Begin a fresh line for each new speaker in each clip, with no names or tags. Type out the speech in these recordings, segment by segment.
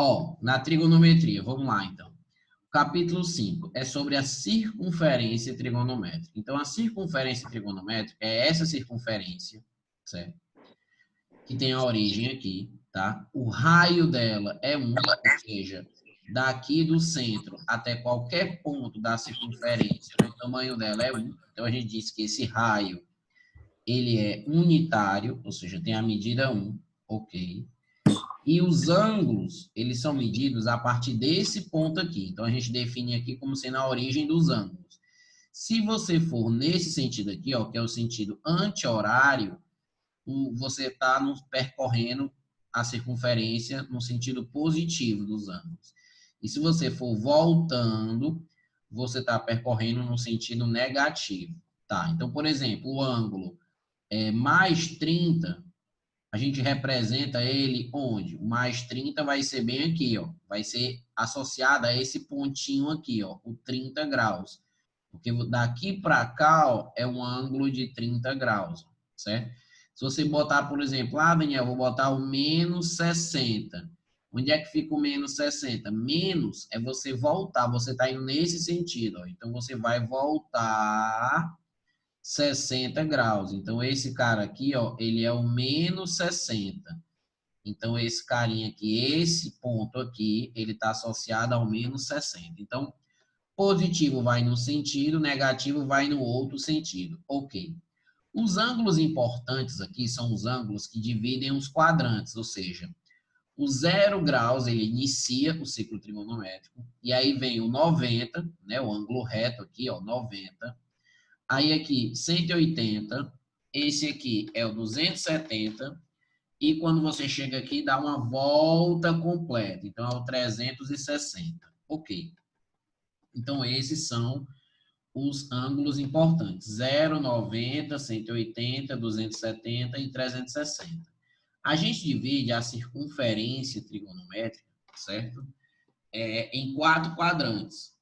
Ó, na trigonometria, vamos lá então. Capítulo 5 é sobre a circunferência trigonométrica. Então, a circunferência trigonométrica é essa circunferência, certo? Que tem a origem aqui, tá? O raio dela é 1, ou seja, daqui do centro até qualquer ponto da circunferência, o tamanho dela é 1. Então, a gente diz que esse raio, ele é unitário, ou seja, tem a medida 1, ok? E os ângulos, eles são medidos a partir desse ponto aqui. Então, a gente define aqui como sendo a origem dos ângulos. Se você for nesse sentido aqui, ó, que é o sentido anti-horário, você está percorrendo a circunferência no sentido positivo dos ângulos. E se você for voltando, você está percorrendo no sentido negativo. Tá? Então, por exemplo, o ângulo mais 30, a gente representa ele onde? O mais 30 vai ser bem aqui, ó. Vai ser associado a esse pontinho aqui, ó, o 30 graus. Porque daqui para cá, ó, é um ângulo de 30 graus, certo? Se você botar, por exemplo, Daniel, vou botar o menos 60. Onde é que fica o menos 60? Menos é você voltar, você está indo nesse sentido, ó. Então, você vai voltar 60 graus. Então, esse cara aqui, ó, ele é o menos 60. Então, esse carinha aqui, esse ponto aqui, ele está associado ao menos 60. Então, positivo vai num sentido, negativo vai no outro sentido. Ok. Os ângulos importantes aqui são os ângulos que dividem os quadrantes, ou seja, o 0 graus, ele inicia o ciclo trigonométrico, e aí vem o 90, né, o ângulo reto aqui, ó, 90. Aí aqui, 180, esse aqui é o 270, e quando você chega aqui, dá uma volta completa, então é o 360. Ok. Então, esses são os ângulos importantes, 0, 90, 180, 270 e 360. A gente divide a circunferência trigonométrica, certo? Em 4 quadrantes.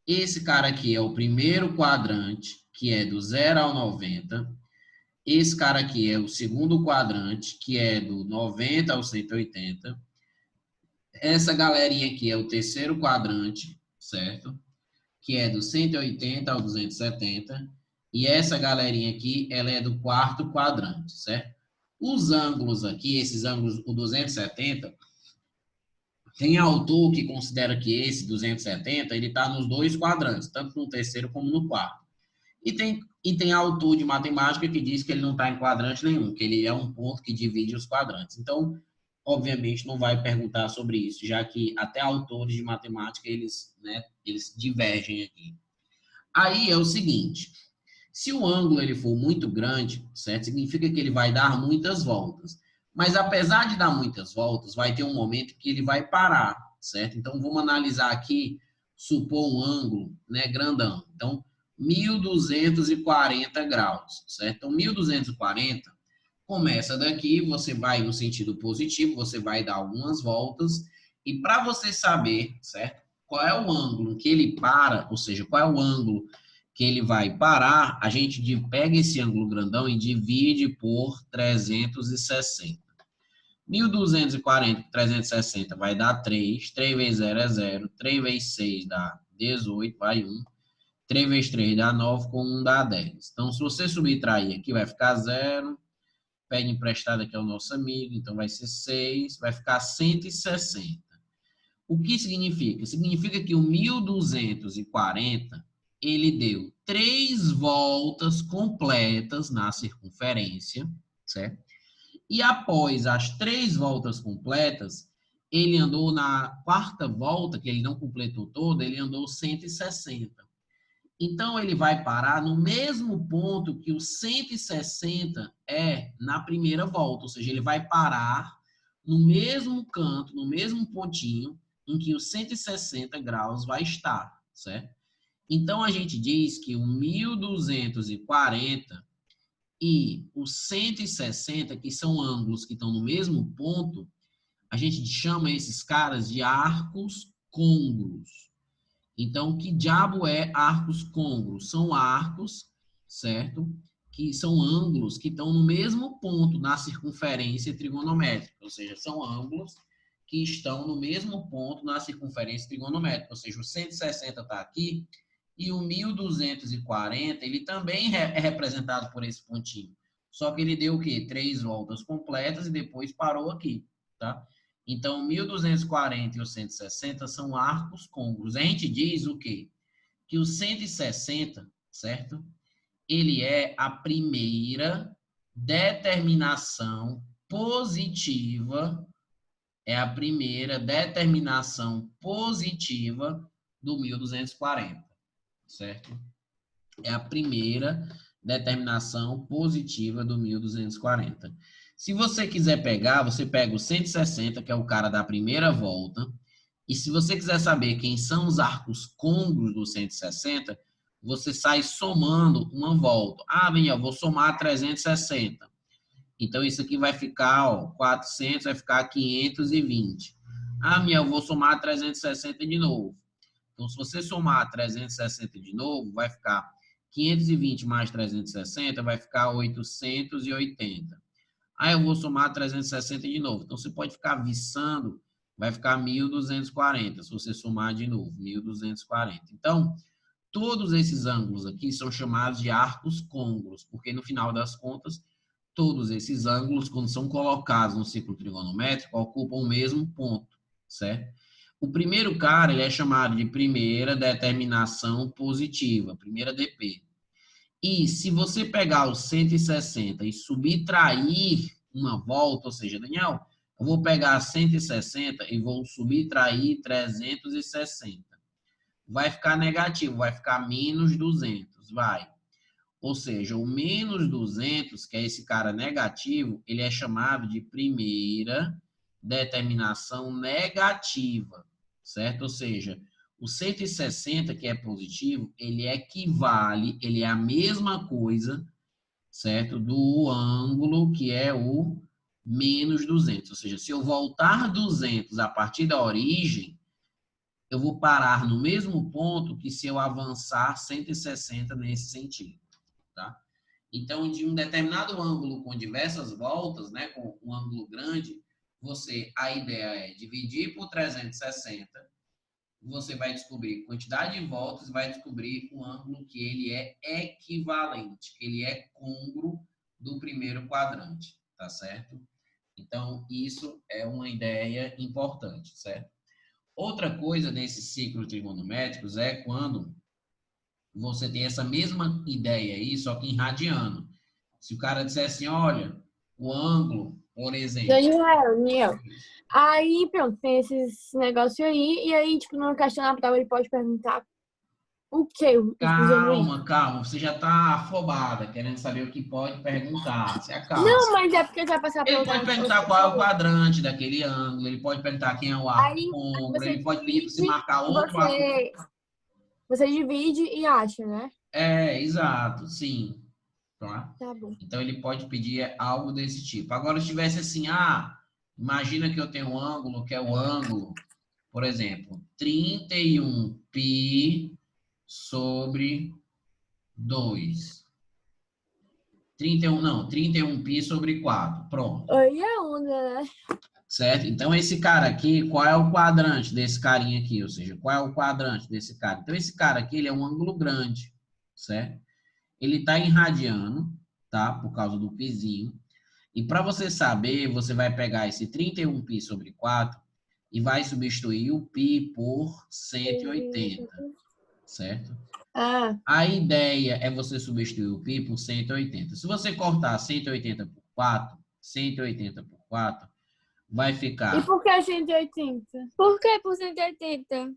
Esse cara aqui é o primeiro quadrante, que é do 0 ao 90. Esse cara aqui é o segundo quadrante, que é do 90 ao 180. Essa galerinha aqui é o terceiro quadrante, certo? Que é do 180 ao 270. E essa galerinha aqui, ela é do quarto quadrante, certo? Os ângulos aqui, esses ângulos, o 270, tem autor que considera que esse 270, ele está nos dois quadrantes, tanto no terceiro como no quarto. E tem autor de matemática que diz que ele não está em quadrante nenhum, que ele é um ponto que divide os quadrantes. Então, obviamente, não vai perguntar sobre isso, já que até autores de matemática, eles divergem aqui. Aí é o seguinte, se o ângulo ele for muito grande, certo? Significa que ele vai dar muitas voltas. Mas apesar de dar muitas voltas, vai ter um momento que ele vai parar, certo? Então, vamos analisar aqui, supor um ângulo, né, grandão. Então, 1.240 graus, certo? Então, 1.240, começa daqui, você vai no sentido positivo, você vai dar algumas voltas, e para você saber, certo? Qual é o ângulo que ele para, ou seja, qual é o ângulo que ele vai parar, a gente pega esse ângulo grandão e divide por 360. 1.240 por 360 vai dar 3. 3 vezes 0 é 0. 3 vezes 6 dá 18, vai 1. 3 vezes 3 dá 9, com 1 dá 10. Então, se você subtrair aqui, vai ficar 0. Pede emprestado aqui ao nosso amigo, então vai ser 6, vai ficar 160. O que significa? Significa que o 1.240, ele deu 3 voltas completas na circunferência, certo? E após as 3 voltas completas, ele andou na quarta volta, que ele não completou toda, ele andou 160. Então, ele vai parar no mesmo ponto que o 160 é na primeira volta, ou seja, ele vai parar no mesmo canto, no mesmo pontinho em que o 160 graus vai estar, certo? Então, a gente diz que o 1.240 e o 160, que são ângulos que estão no mesmo ponto, a gente chama esses caras de arcos côngruos. Então, que diabo é arcos côngruos? São arcos, certo? Que são ângulos que estão no mesmo ponto na circunferência trigonométrica, ou seja, são ângulos que estão no mesmo ponto na circunferência trigonométrica. Ou seja, o 160 está aqui e o 1240, ele também é representado por esse pontinho. Só que ele deu o quê? 3 voltas completas e depois parou aqui, tá? Então, 1240 e o 160 são arcos côncavos. A gente diz o quê? Que o 160, certo? Ele é a primeira determinação positiva, do 1240, certo? É a primeira determinação positiva do 1240. Se você quiser pegar, você pega o 160, que é o cara da primeira volta, e se você quiser saber quem são os arcos côncavos do 160, você sai somando uma volta. Ah, bem, vou somar 360. Então, isso aqui vai ficar, 400, vai ficar 520. Ah, eu vou somar 360 de novo. Então, se você somar 360 de novo, vai ficar 520 mais 360, vai ficar 880. Aí eu vou somar 360 de novo. Então, você pode ficar viçando, vai ficar 1240, se você somar de novo, 1240. Então, todos esses ângulos aqui são chamados de arcos côncavos, porque no final das contas, todos esses ângulos, quando são colocados no círculo trigonométrico, ocupam o mesmo ponto, certo? O primeiro cara, ele é chamado de primeira determinação positiva, primeira DP. E se você pegar o 160 e subtrair uma volta, ou seja, Daniel, eu vou pegar 160 e vou subtrair 360. Vai ficar negativo, vai ficar menos 200, vai. Ou seja, o menos 200, que é esse cara negativo, ele é chamado de primeira determinação negativa, certo? Ou seja, o 160, que é positivo, ele equivale, ele é a mesma coisa, certo? Do ângulo que é o menos 200. Ou seja, se eu voltar 200 a partir da origem, eu vou parar no mesmo ponto que se eu avançar 160 nesse sentido, tá? Então, de um determinado ângulo com diversas voltas, né, com um ângulo grande, a ideia é dividir por 360, você vai descobrir quantidade de voltas e vai descobrir um ângulo que ele é equivalente, que ele é côngruo do primeiro quadrante, tá certo? Então, isso é uma ideia importante, certo? Outra coisa desses ciclos trigonométricos é quando você tem essa mesma ideia aí, só que em radiano. Se o cara disser assim, olha, o ângulo, por exemplo...
Daniel. Aí, pronto, tem esses negócios aí, e aí, tipo, numa questão na prova ele pode perguntar o quê?
Calma, você já tá afobada, querendo saber o que pode perguntar, se acalma.
Não, mas é porque já passar
Ele pode perguntar qual é o quadrante daquele ângulo, ele pode perguntar quem é o arco côncavo, ele pode pedir para você marcar outro arco.
Você divide e acha, né?
Exato, sim.
Tá bom.
Então, ele pode pedir algo desse tipo. Agora, se tivesse assim, imagina que eu tenho um ângulo, que é o ângulo, por exemplo, 31π sobre 2. 31π sobre 4. Pronto.
Aí é onda, né?
Certo? Então, esse cara aqui, qual é o quadrante desse carinha aqui? Ou seja, qual é o quadrante desse cara? Então, esse cara aqui, ele é um ângulo grande, certo? Ele está em radiano, tá? Por causa do pizinho. E para você saber, você vai pegar esse 31π sobre 4 e vai substituir o π por 180, certo? A ideia é você substituir o π por 180. Se você cortar 180 por 4, 180 por 4, vai ficar...
E por que 180? Por que por 180?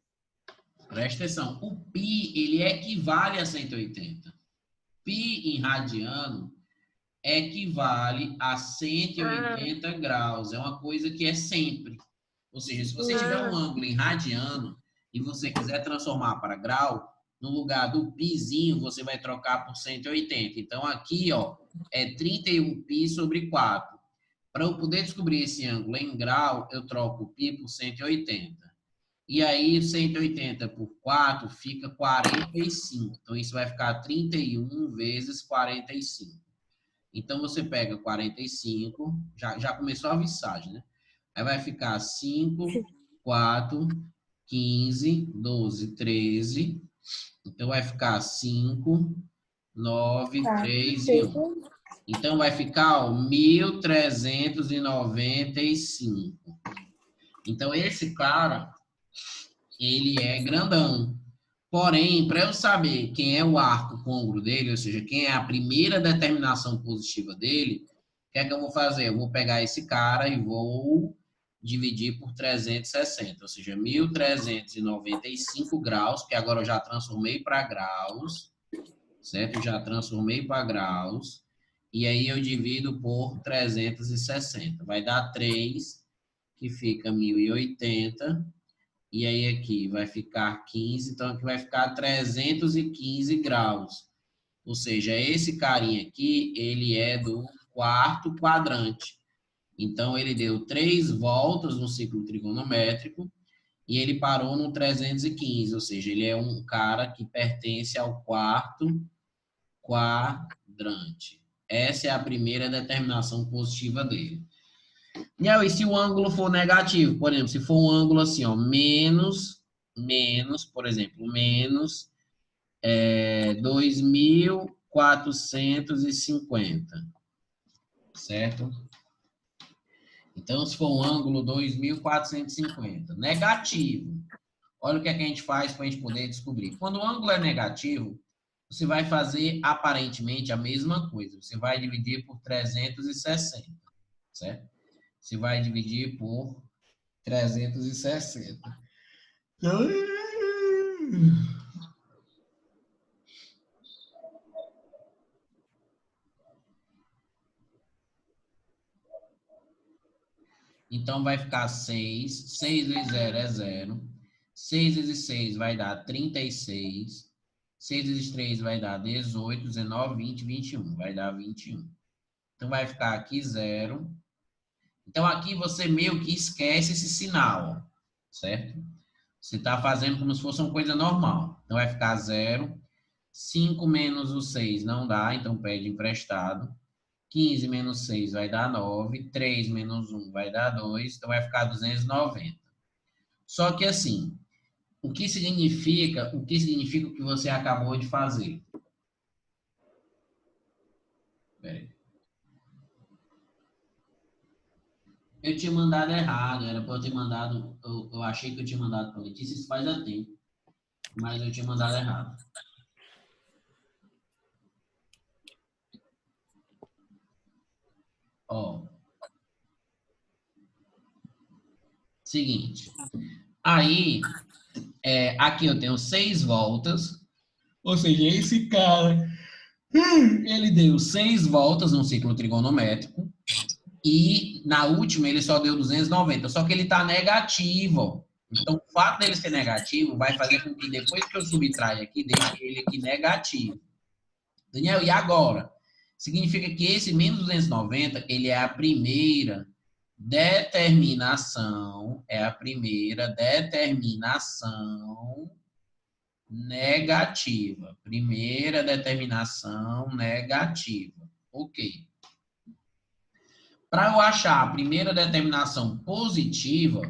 Presta atenção. O π, ele equivale a 180. Π em radiano equivale a 180 graus. É uma coisa que é sempre. Ou seja, se você tiver um ângulo em radiano e você quiser transformar para grau, no lugar do pizinho, você vai trocar por 180. Então, aqui, é 31π sobre 4. Para eu poder descobrir esse ângulo em grau, eu troco o π por 180. E aí, 180 por 4 fica 45. Então, isso vai ficar 31 vezes 45. Então, você pega 45, já começou a viçagem, né? Aí vai ficar 5, 4, 15, 12, 13. Então, vai ficar 5, 9, 3 e 1. Então, vai ficar 1.395. Então, esse cara, ele é grandão. Porém, para eu saber quem é o arco côngruo dele, ou seja, quem é a primeira determinação positiva dele, o que é que eu vou fazer? Eu vou pegar esse cara e vou dividir por 360, ou seja, 1.395 graus, que agora eu já transformei para graus, certo? Eu já transformei para graus, e aí eu divido por 360. Vai dar 3, que fica 1.080. E aí aqui vai ficar 15, então aqui vai ficar 315 graus. Ou seja, esse carinha aqui, ele é do quarto quadrante. Então, ele deu 3 voltas no ciclo trigonométrico e ele parou no 315, ou seja, ele é um cara que pertence ao quarto quadrante. Essa é a primeira determinação positiva dele. E se o ângulo for negativo, por exemplo, se for um ângulo assim, ó, menos, por exemplo, menos 2.450, certo? Então, se for um ângulo 2.450, negativo, olha o que é que a gente faz para a gente poder descobrir. Quando o ângulo é negativo, você vai fazer aparentemente a mesma coisa. Você vai dividir por 360, certo? Você vai dividir por 360. Então, vai ficar 6. 6 vezes 0 é 0. 6 vezes 6 vai dar 36. 6 vezes 3 vai dar 18. 19, 20, 21. Vai dar 21. Então, vai ficar aqui 0. Então, aqui você meio que esquece esse sinal, certo? Você está fazendo como se fosse uma coisa normal. Então, vai ficar 0. 5 menos o 6 não dá, então pede emprestado. 15 menos 6 vai dar 9. 3 menos 1 vai dar 2. Então, vai ficar 290. Só que assim, o que significa o que você acabou de fazer? Peraí. Eu tinha mandado errado, era para eu ter mandado, eu achei que eu tinha mandado para a Letícia, isso faz a tempo, mas eu tinha mandado errado. Ó, seguinte, aí, aqui eu tenho 6 voltas, ou seja, esse cara, ele deu 6 voltas no ciclo trigonométrico, e na última ele só deu 290, só que ele está negativo. Então, o fato dele ser negativo vai fazer com que depois que eu subtraia aqui, deixe ele aqui negativo. Daniel, e agora? Significa que esse menos 290, ele é a primeira determinação, negativa. Primeira determinação negativa. Ok. Para eu achar a primeira determinação positiva,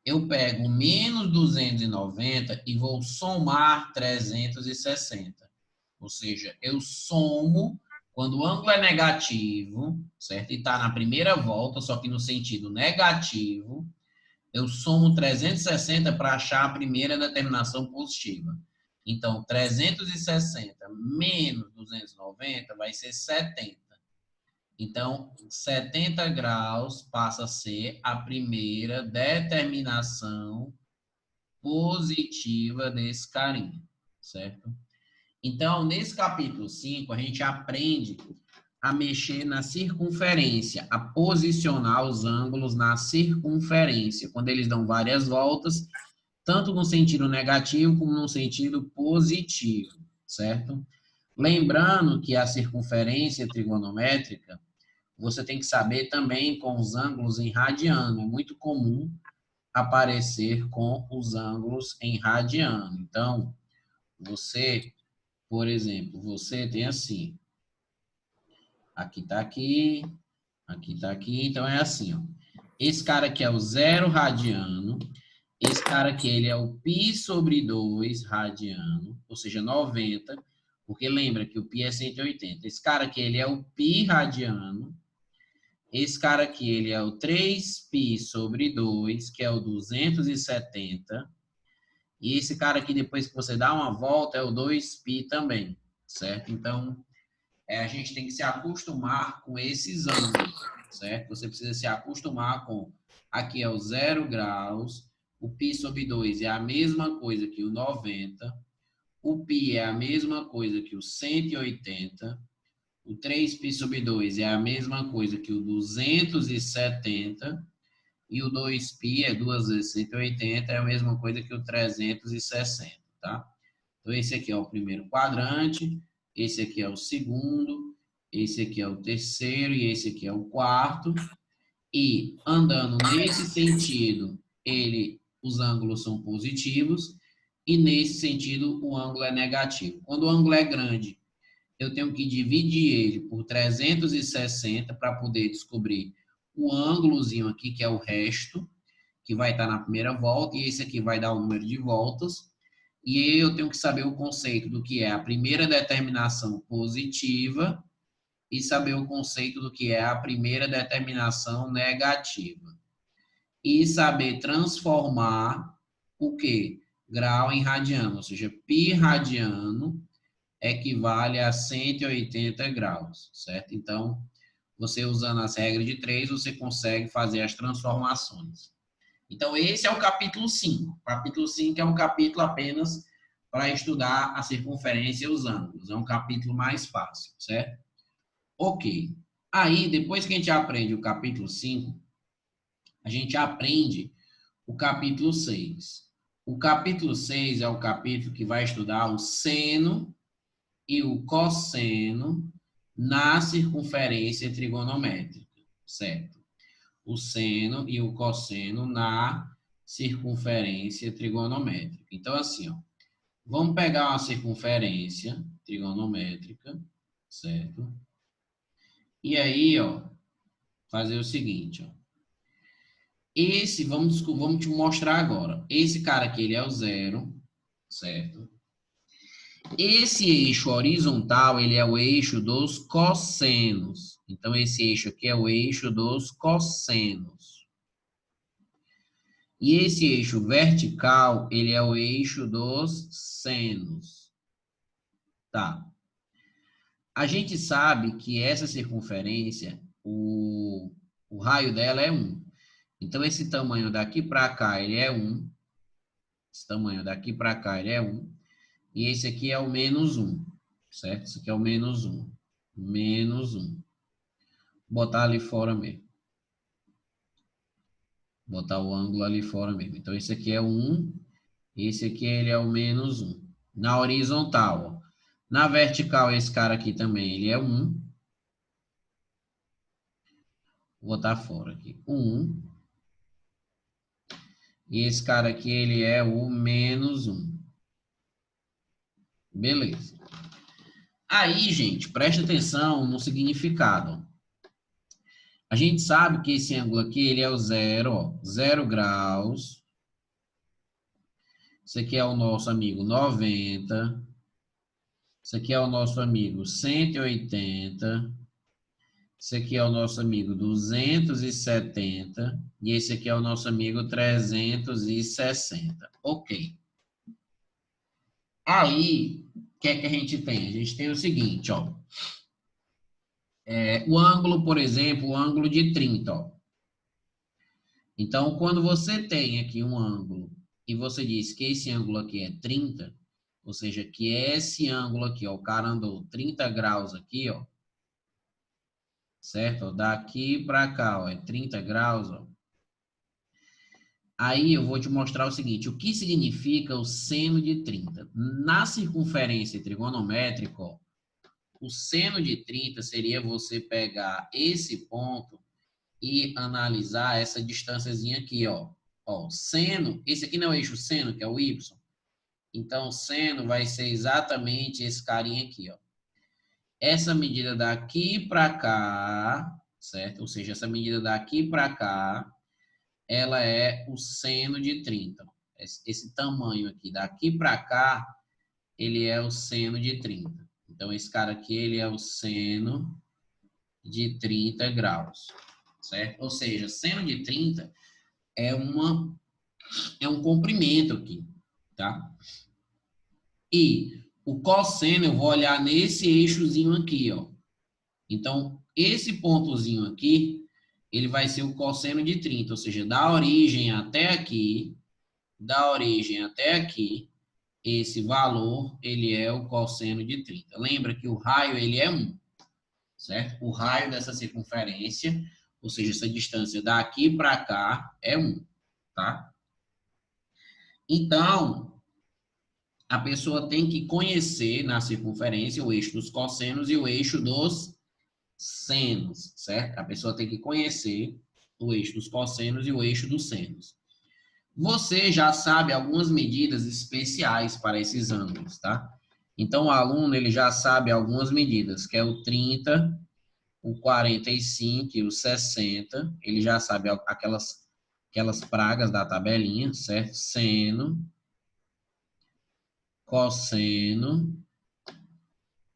eu pego menos 290 e vou somar 360. Ou seja, eu somo, quando o ângulo é negativo, certo? E está na primeira volta, só que no sentido negativo, eu somo 360 para achar a primeira determinação positiva. Então, 360 menos 290 vai ser 70. Então, 70 graus passa a ser a primeira determinação positiva desse carinha, certo? Então, nesse capítulo 5, a gente aprende a mexer na circunferência, a posicionar os ângulos na circunferência, quando eles dão várias voltas, tanto no sentido negativo como no sentido positivo, certo? Lembrando que a circunferência trigonométrica, você tem que saber também com os ângulos em radiano. É muito comum aparecer com os ângulos em radiano. Então, você, por exemplo, você tem assim. Aqui está aqui, aqui está aqui. Então, é assim, ó. Esse cara aqui é o 0 radiano. Esse cara aqui, ele é o π sobre 2 radiano, ou seja, 90, porque lembra que o π é 180. Esse cara aqui, ele é o π radiano. Esse cara aqui, ele é o 3π sobre 2, que é o 270. E esse cara aqui, depois que você dá uma volta, é o 2π também, certo? Então, a gente tem que se acostumar com esses ângulos, certo? Você precisa se acostumar com... Aqui é o 0 graus, o π sobre 2 é a mesma coisa que o 90, o π é a mesma coisa que o 180, o 3π sobre 2 é a mesma coisa que o 270, e o 2π é 2 vezes 180, é a mesma coisa que o 360, tá? Então, esse aqui é o primeiro quadrante, esse aqui é o segundo, esse aqui é o terceiro e esse aqui é o quarto. E andando nesse sentido, os ângulos são positivos e nesse sentido o ângulo é negativo. Quando o ângulo é grande, eu tenho que dividir ele por 360 para poder descobrir o ângulozinho aqui, que é o resto, que vai estar na primeira volta, e esse aqui vai dar o número de voltas. E aí eu tenho que saber o conceito do que é a primeira determinação positiva e saber o conceito do que é a primeira determinação negativa. E saber transformar o quê? Grau em radiano, ou seja, π radiano equivale a 180 graus, certo? Então, você usando as regras de 3, você consegue fazer as transformações. Então, esse é o capítulo 5. O capítulo 5 é um capítulo apenas para estudar a circunferência e os ângulos. É um capítulo mais fácil, certo? Ok. Aí, depois que a gente aprende o capítulo 5, a gente aprende o capítulo 6. O capítulo 6 é o capítulo que vai estudar o seno e o cosseno na circunferência trigonométrica, certo? O seno e o cosseno na circunferência trigonométrica. Então, assim, ó, vamos pegar uma circunferência trigonométrica, certo? E aí, ó, fazer o seguinte, ó. Esse, vamos te mostrar agora. Esse cara aqui, ele é o 0, certo? Esse eixo horizontal, ele é o eixo dos cossenos. Então, esse eixo aqui é o eixo dos cossenos. E esse eixo vertical, ele é o eixo dos senos. Tá. A gente sabe que essa circunferência, o raio dela é 1. Então, esse tamanho daqui para cá, ele é 1. Esse tamanho daqui para cá, ele é 1. E esse aqui é o menos 1, certo? Esse aqui é o menos 1. Menos 1. Vou botar ali fora mesmo. Botar o ângulo ali fora mesmo. Então, esse aqui é o 1. Esse aqui ele é o menos 1. Na horizontal, ó. Na vertical, esse cara aqui também, ele é 1. Vou botar fora aqui. 1. E esse cara aqui, ele é o menos 1. Beleza. Aí, gente, preste atenção no significado. A gente sabe que esse ângulo aqui, ele é o 0, ó, 0 graus. Esse aqui é o nosso amigo 90. Esse aqui é o nosso amigo 180. Esse aqui é o nosso amigo 270. E esse aqui é o nosso amigo 360. Ok. Aí, o que é que a gente tem? A gente tem o seguinte, ó. O ângulo, por exemplo, o ângulo de 30, ó. Então, quando você tem aqui um ângulo e você diz que esse ângulo aqui é 30, ou seja, que esse ângulo aqui, ó, o cara andou 30 graus aqui, ó, certo? Daqui para cá, ó, é 30 graus, ó. Aí eu vou te mostrar o seguinte, o que significa o seno de 30? Na circunferência trigonométrica, ó, o seno de 30 seria você pegar esse ponto e analisar essa distânciazinha aqui, ó. Ó, seno, esse aqui não é o eixo seno, que é o y. Então, seno vai ser exatamente esse carinha aqui, ó. Essa medida daqui para cá, certo? Ou seja, essa medida daqui para cá ela é o seno de 30. Esse tamanho aqui, daqui para cá, ele é o seno de 30. Então, esse cara aqui, ele é o seno de 30 graus, certo? Ou seja, seno de 30 é um comprimento aqui, tá? E o cosseno, eu vou olhar nesse eixozinho aqui, ó. Então, esse pontozinho aqui, ele vai ser o cosseno de 30, ou seja, da origem até aqui, esse valor, ele é o cosseno de 30. Lembra que o raio, ele é 1, certo? O raio dessa circunferência, ou seja, essa distância daqui para cá, é 1, tá? Então, a pessoa tem que conhecer na circunferência o eixo dos cossenos e o eixo dos senos, certo? A pessoa tem que conhecer o eixo dos cossenos e o eixo dos senos. Você já sabe algumas medidas especiais para esses ângulos, tá? Então, o aluno, ele já sabe algumas medidas, que é o 30, o 45 e o 60. Ele já sabe aquelas pragas da tabelinha, certo? Seno, cosseno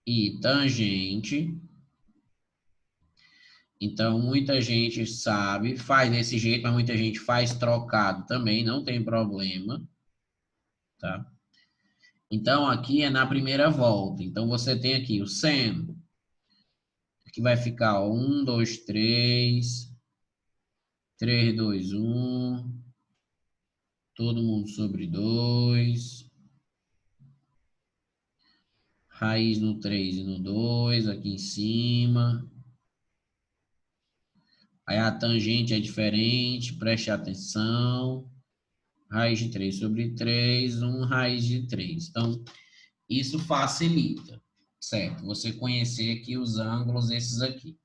e tangente. Então, muita gente sabe, faz desse jeito, mas muita gente faz trocado também, não tem problema, tá? Então, aqui é na primeira volta. Então, você tem aqui o seno, que vai ficar, ó, 1, 2, 3, 3, 2, 1, todo mundo sobre 2, raiz no 3 e no 2, aqui em cima. Aí a tangente é diferente, preste atenção. Raiz de 3 sobre 3, 1 raiz de 3. Então, isso facilita, certo? Você conhecer aqui os ângulos, esses aqui.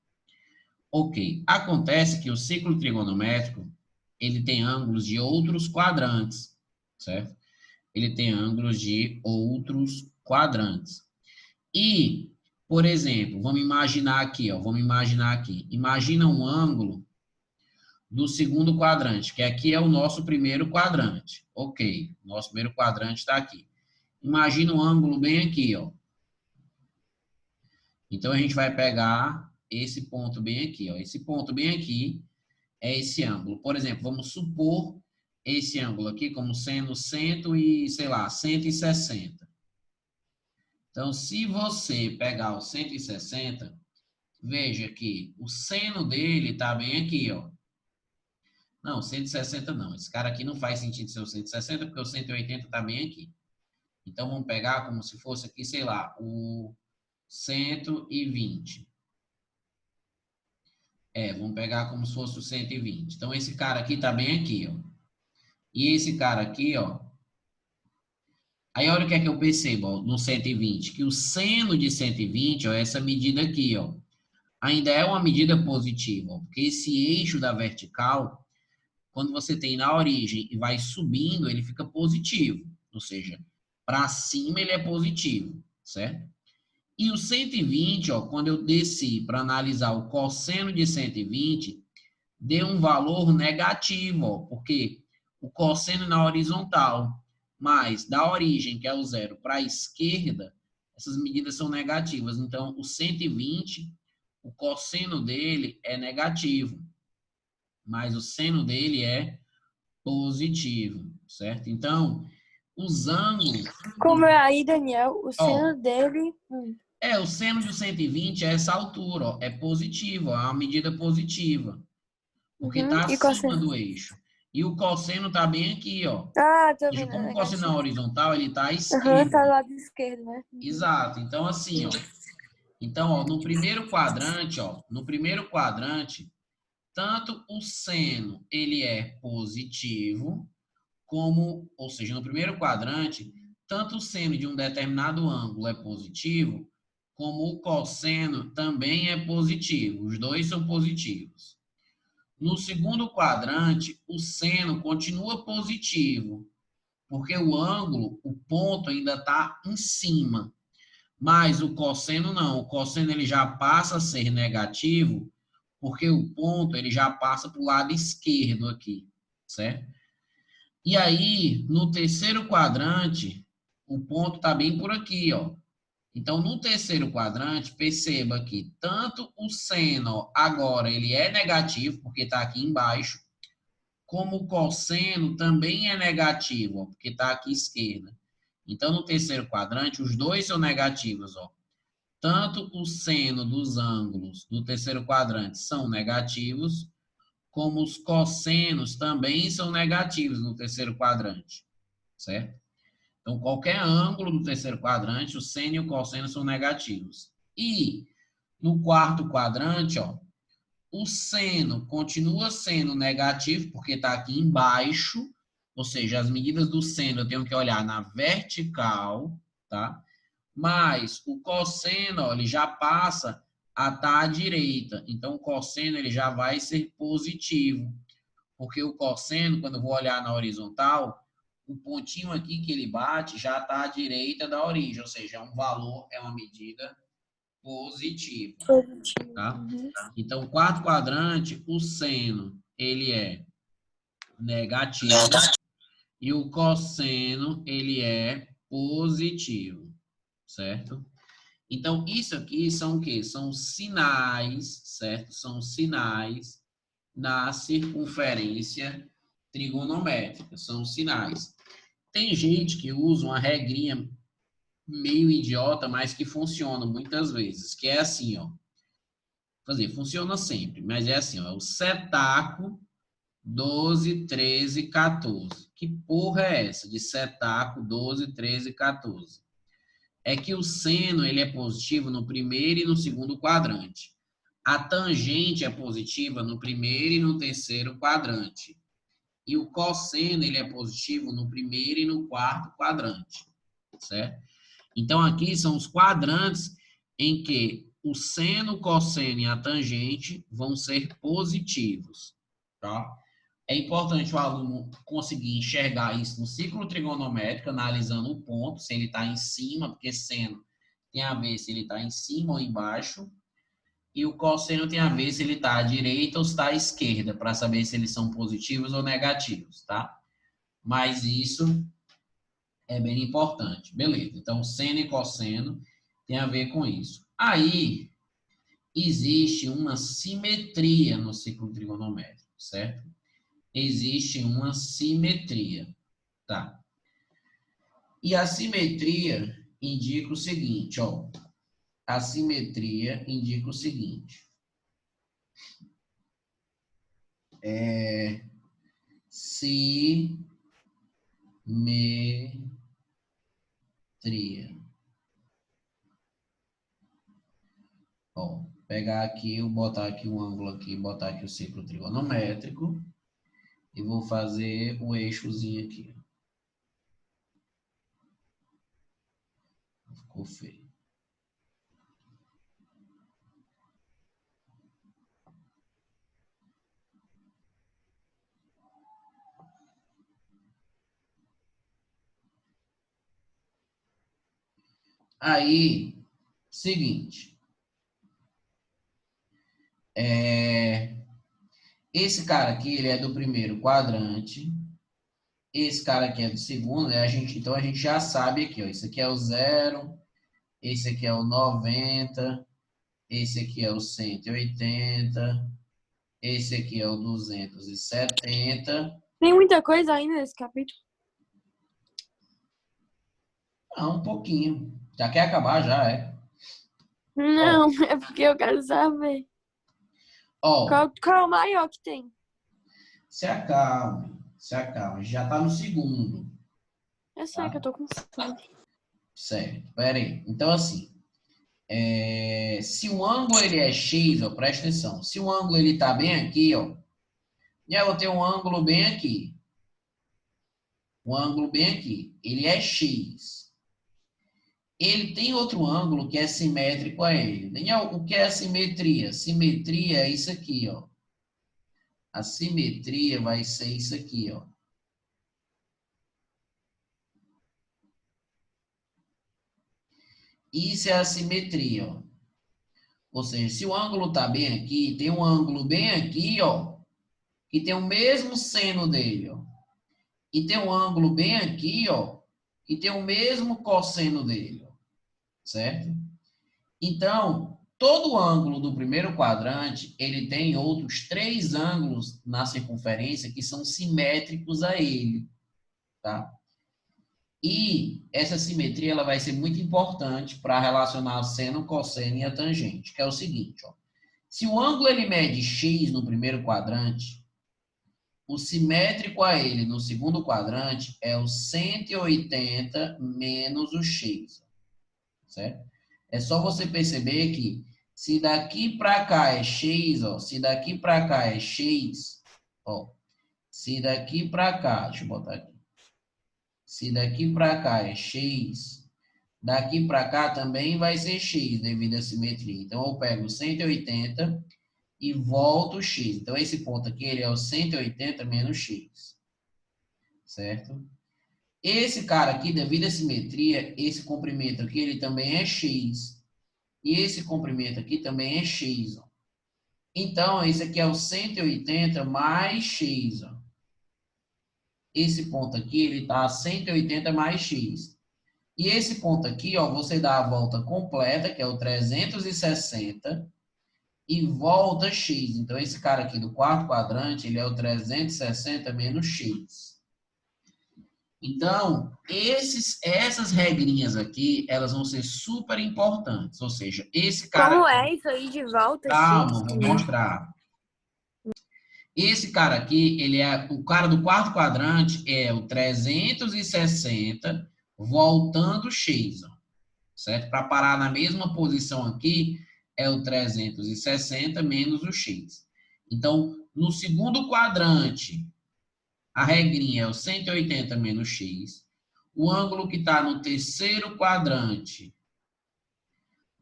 Ok. Acontece que o ciclo trigonométrico, ele tem ângulos de outros quadrantes, certo? Ele tem ângulos de outros quadrantes. E, por exemplo, vamos imaginar aqui, ó, Imagina um ângulo do segundo quadrante, que aqui é o nosso primeiro quadrante. Ok, nosso primeiro quadrante está aqui. Imagina um ângulo bem aqui, ó. Então, a gente vai pegar esse ponto bem aqui, ó. Esse ponto bem aqui é esse ângulo. Por exemplo, vamos supor esse ângulo aqui como sendo 160. Então, se você pegar o 160, veja que o seno dele está bem aqui, ó. Não, 160 não. Esse cara aqui não faz sentido ser o 160, porque o 180 está bem aqui. Então, vamos pegar como se fosse aqui, sei lá, o 120. Vamos pegar como se fosse o 120. Então, esse cara aqui está bem aqui, ó. E esse cara aqui, ó. Aí, olha o que é que eu percebo, ó, no 120. Que o seno de 120, ó, essa medida aqui, ó, ainda é uma medida positiva, ó, porque esse eixo da vertical, quando você tem na origem e vai subindo, ele fica positivo. Ou seja, para cima ele é positivo, certo? E o 120, ó, quando eu desci para analisar o cosseno de 120, deu um valor negativo, ó, porque o cosseno na horizontal, mas da origem, que é o 0, para a esquerda, essas medidas são negativas. Então, o 120, o cosseno dele é negativo, mas o seno dele é positivo, certo? Então, os ângulos...
Como é aí, Daniel? O
Ó,
seno dele...
o seno de 120 é essa altura, ó, é positivo, ó, é uma medida positiva, porque está
E
acima
cosseno?
do eixo. E o cosseno está bem aqui, ó.
Ah,
Ou
tô
seja,
vendo, é
como o cosseno é
negativo.
horizontal, ele está à
Aham, tá
esquerda.
do lado esquerdo, né?
Exato. Então, assim, ó. Então, ó, no primeiro quadrante, tanto o seno, ele é positivo, como, ou seja, no primeiro quadrante, tanto o seno de um determinado ângulo é positivo, como o cosseno também é positivo. Os dois são positivos. No segundo quadrante, o seno continua positivo, porque o ângulo, o ponto ainda está em cima. Mas o cosseno não. O cosseno ele já passa a ser negativo, porque o ponto ele já passa para o lado esquerdo aqui. certo? E aí, no terceiro quadrante, o ponto está bem por aqui, ó. Então, no terceiro quadrante, perceba que tanto o seno agora ele é negativo, porque está aqui embaixo, como o cosseno também é negativo, ó, porque está aqui à esquerda. Então, no terceiro quadrante, os dois são negativos, ó. Tanto o seno dos ângulos do terceiro quadrante são negativos, como os cossenos também são negativos no terceiro quadrante, certo? Então, qualquer ângulo do terceiro quadrante, o seno e o cosseno são negativos. E no quarto quadrante, ó, o seno continua sendo negativo, porque está aqui embaixo, ou seja, as medidas do seno eu tenho que olhar na vertical, tá? Mas o cosseno, ó, ele já passa a estar à direita. Então, o cosseno ele já vai ser positivo. Porque o cosseno, quando eu vou olhar na horizontal, o pontinho aqui que ele bate já está à direita da origem. Ou seja, é um valor, é uma medida positiva. Tá? Então, o quarto quadrante, o seno, ele é negativo. E o cosseno, ele é positivo. Certo? Então, isso aqui são o quê? São sinais, certo? São sinais na circunferência trigonométrica. São sinais. Tem gente que usa uma regrinha meio idiota, mas que funciona muitas vezes, que é assim, ó. Quer dizer, funciona sempre, mas é assim, ó. O setaco 12, 13, 14. Que porra é essa de setaco 12, 13, 14? É que o seno ele é positivo no primeiro e no segundo quadrante. A tangente é positiva no primeiro e no terceiro quadrante. E o cosseno ele é positivo no primeiro e no quarto quadrante, certo? Então, aqui são os quadrantes em que o seno, o cosseno e a tangente vão ser positivos, tá? É importante o aluno conseguir enxergar isso no círculo trigonométrico, analisando o ponto, se ele está em cima, porque seno tem a ver se ele está em cima ou embaixo, e o cosseno tem a ver se ele está à direita ou está à esquerda, para saber se eles são positivos ou negativos, tá? Mas isso é bem importante. Beleza, então seno e cosseno tem a ver com isso. Aí, existe uma simetria no ciclo trigonométrico, certo? Existe uma simetria, tá? E a simetria indica o seguinte, ó. A simetria indica o seguinte. Simetria. Ó, pegar aqui, eu botar aqui um ângulo aqui, botar aqui o círculo trigonométrico e vou fazer o eixozinho aqui. Ficou feio. Aí, seguinte. Esse cara aqui, ele é do primeiro quadrante. Esse cara aqui é do segundo, né? Então a gente já sabe aqui, ó. Esse aqui é o 0, esse aqui é o 90, esse aqui é o 180, esse aqui é o 270.
Tem muita coisa ainda nesse capítulo?
Ah, um pouquinho. Já quer acabar, já, é.
Não, é porque eu quero saber.
Ó,
Qual é o maior que tem?
se acalme, se acalme. Já tá no segundo.
Eu sei que eu tô com fome.
Certo, pera aí. Então, assim, se o ângulo ele é x, ó, presta atenção. Se o ângulo ele tá bem aqui, ó, e eu tenho um ângulo bem aqui. Um ângulo bem aqui. Ele é x. Ele tem outro ângulo que é simétrico a ele. Daniel, o que é a simetria? Simetria é isso aqui, ó. A simetria vai ser isso aqui, ó. Isso é a simetria, ó. Ou seja, se o ângulo tá bem aqui, tem um ângulo bem aqui, ó. que tem o mesmo seno dele, ó, e tem um ângulo bem aqui, ó, que tem o mesmo cosseno dele, ó, certo? Então, todo ângulo do primeiro quadrante, ele tem outros 3 ângulos na circunferência que são simétricos a ele, tá? E essa simetria ela vai ser muito importante para relacionar o seno, cosseno e a tangente, que é o seguinte, ó. Se o ângulo ele mede x no primeiro quadrante, o simétrico a ele no segundo quadrante é o 180 menos o x, certo? É só você perceber que se daqui para cá é x, ó, se daqui para cá é x, ó, se daqui para cá, deixa eu botar aqui, se daqui para cá é x, daqui para cá também vai ser x devido à simetria. Então eu pego 180 e volto x. Então, esse ponto aqui, ele é o 180 menos x. Certo? Esse cara aqui, devido à simetria, esse comprimento aqui, ele também é x. E esse comprimento aqui também é x. Ó. Então, esse aqui é o 180 mais x. Ó. Esse ponto aqui, ele está a 180 mais x. E esse ponto aqui, ó, você dá a volta completa, que é o 360, e volta x. Então, esse cara aqui do quarto quadrante, ele é o 360 menos x. Então, essas regrinhas aqui, elas vão ser super importantes. Ou seja, esse cara...
Como é isso aí de volta,
Calma,
x?
vou mostrar. Esse cara aqui, ele é o cara do quarto quadrante, é o 360 voltando x, ó, certo? Para parar na mesma posição aqui, é o 360 menos o x. Então, no segundo quadrante, a regrinha é o 180 menos x. O ângulo que está no terceiro quadrante,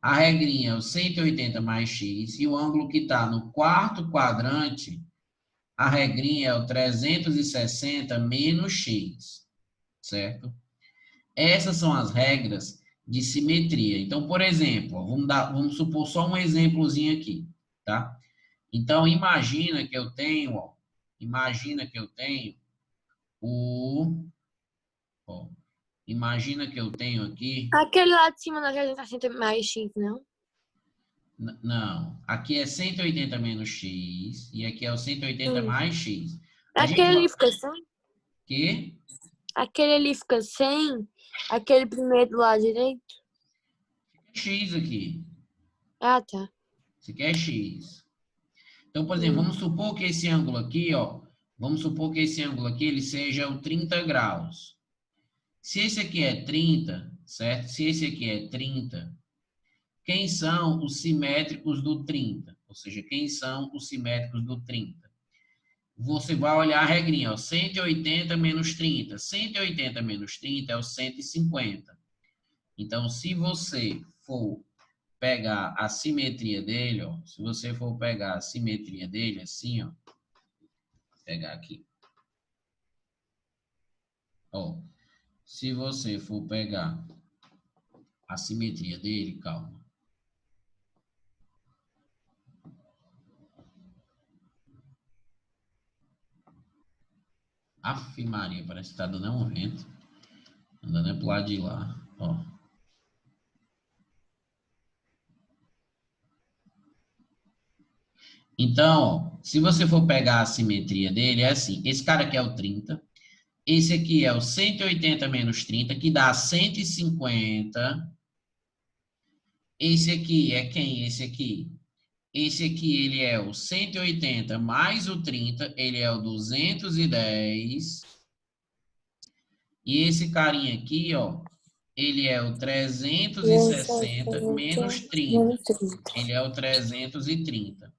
a regrinha é o 180 mais x. E o ângulo que está no quarto quadrante, a regrinha é o 360 menos x, certo? Essas são as regras de simetria. Então, por exemplo, vamos supor só um exemplozinho aqui, tá? Então, imagina que eu tenho, ó, ó, imagina que eu tenho aqui,
Aquele lá de cima da 360 mais x, não?
não, aqui é 180 menos x e aqui é o 180 mais x. A gente
Aquele
vai,
ali fica sem?
que?
Aquele ali fica sem? Aquele primeiro do lado direito?
X aqui.
Ah, tá.
Isso aqui é x. Então, por exemplo, vamos supor que esse ângulo aqui, ó, vamos supor que esse ângulo aqui, ele seja o 30 graus. Se esse aqui é 30, certo? Se esse aqui é 30, quem são os simétricos do 30? Ou seja, quem são os simétricos do 30? Você vai olhar a regrinha, ó, 180 menos 30. 180 menos 30 é o 150. Então, se você for pegar a simetria dele, ó, se você for pegar a simetria dele assim, ó, vou pegar aqui. Ó, se você for pegar a simetria dele, calma. Aff, Maria, parece que tá dando um vento. Andando é pro lado de lá, ó. Então, ó, se você for pegar a simetria dele, é assim. Esse cara aqui é o 30. Esse aqui é o 180 menos 30, que dá 150. Esse aqui é quem? Esse aqui. Esse aqui, ele é o 180 mais o 30, ele é o 210. E esse carinha aqui, ó, ele é o 360 menos 30. Ele é o 330.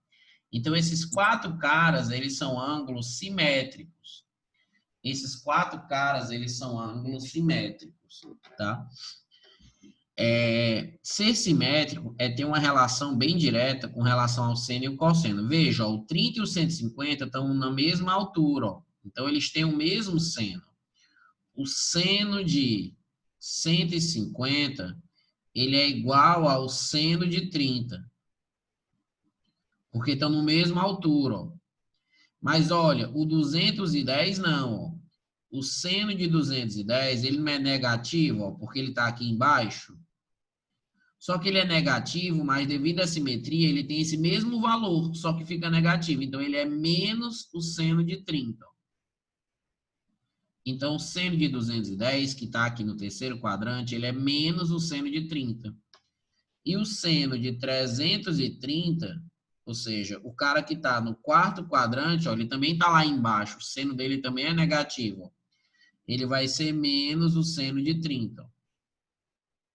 Então, esses 4 caras, eles são ângulos simétricos. Esses 4 caras, eles são ângulos simétricos, tá? Ser simétrico é ter uma relação bem direta com relação ao seno e o cosseno. Veja, ó, o 30 e o 150 estão na mesma altura, ó. Então, eles têm o mesmo seno. O seno de 150, ele é igual ao seno de 30. Porque estão na mesma altura, ó. Mas olha, o 210 não, ó. O seno de 210, ele não é negativo, ó, porque ele está aqui embaixo. Só que ele é negativo, mas devido à simetria, ele tem esse mesmo valor, só que fica negativo. Então, ele é menos o seno de 30. Ó. Então, o seno de 210, que está aqui no terceiro quadrante, ele é menos o seno de 30. E o seno de 330, ou seja, o cara que está no quarto quadrante, ó, ele também está lá embaixo, o seno dele também é negativo. Ó. Ele vai ser menos o seno de 30. Ó.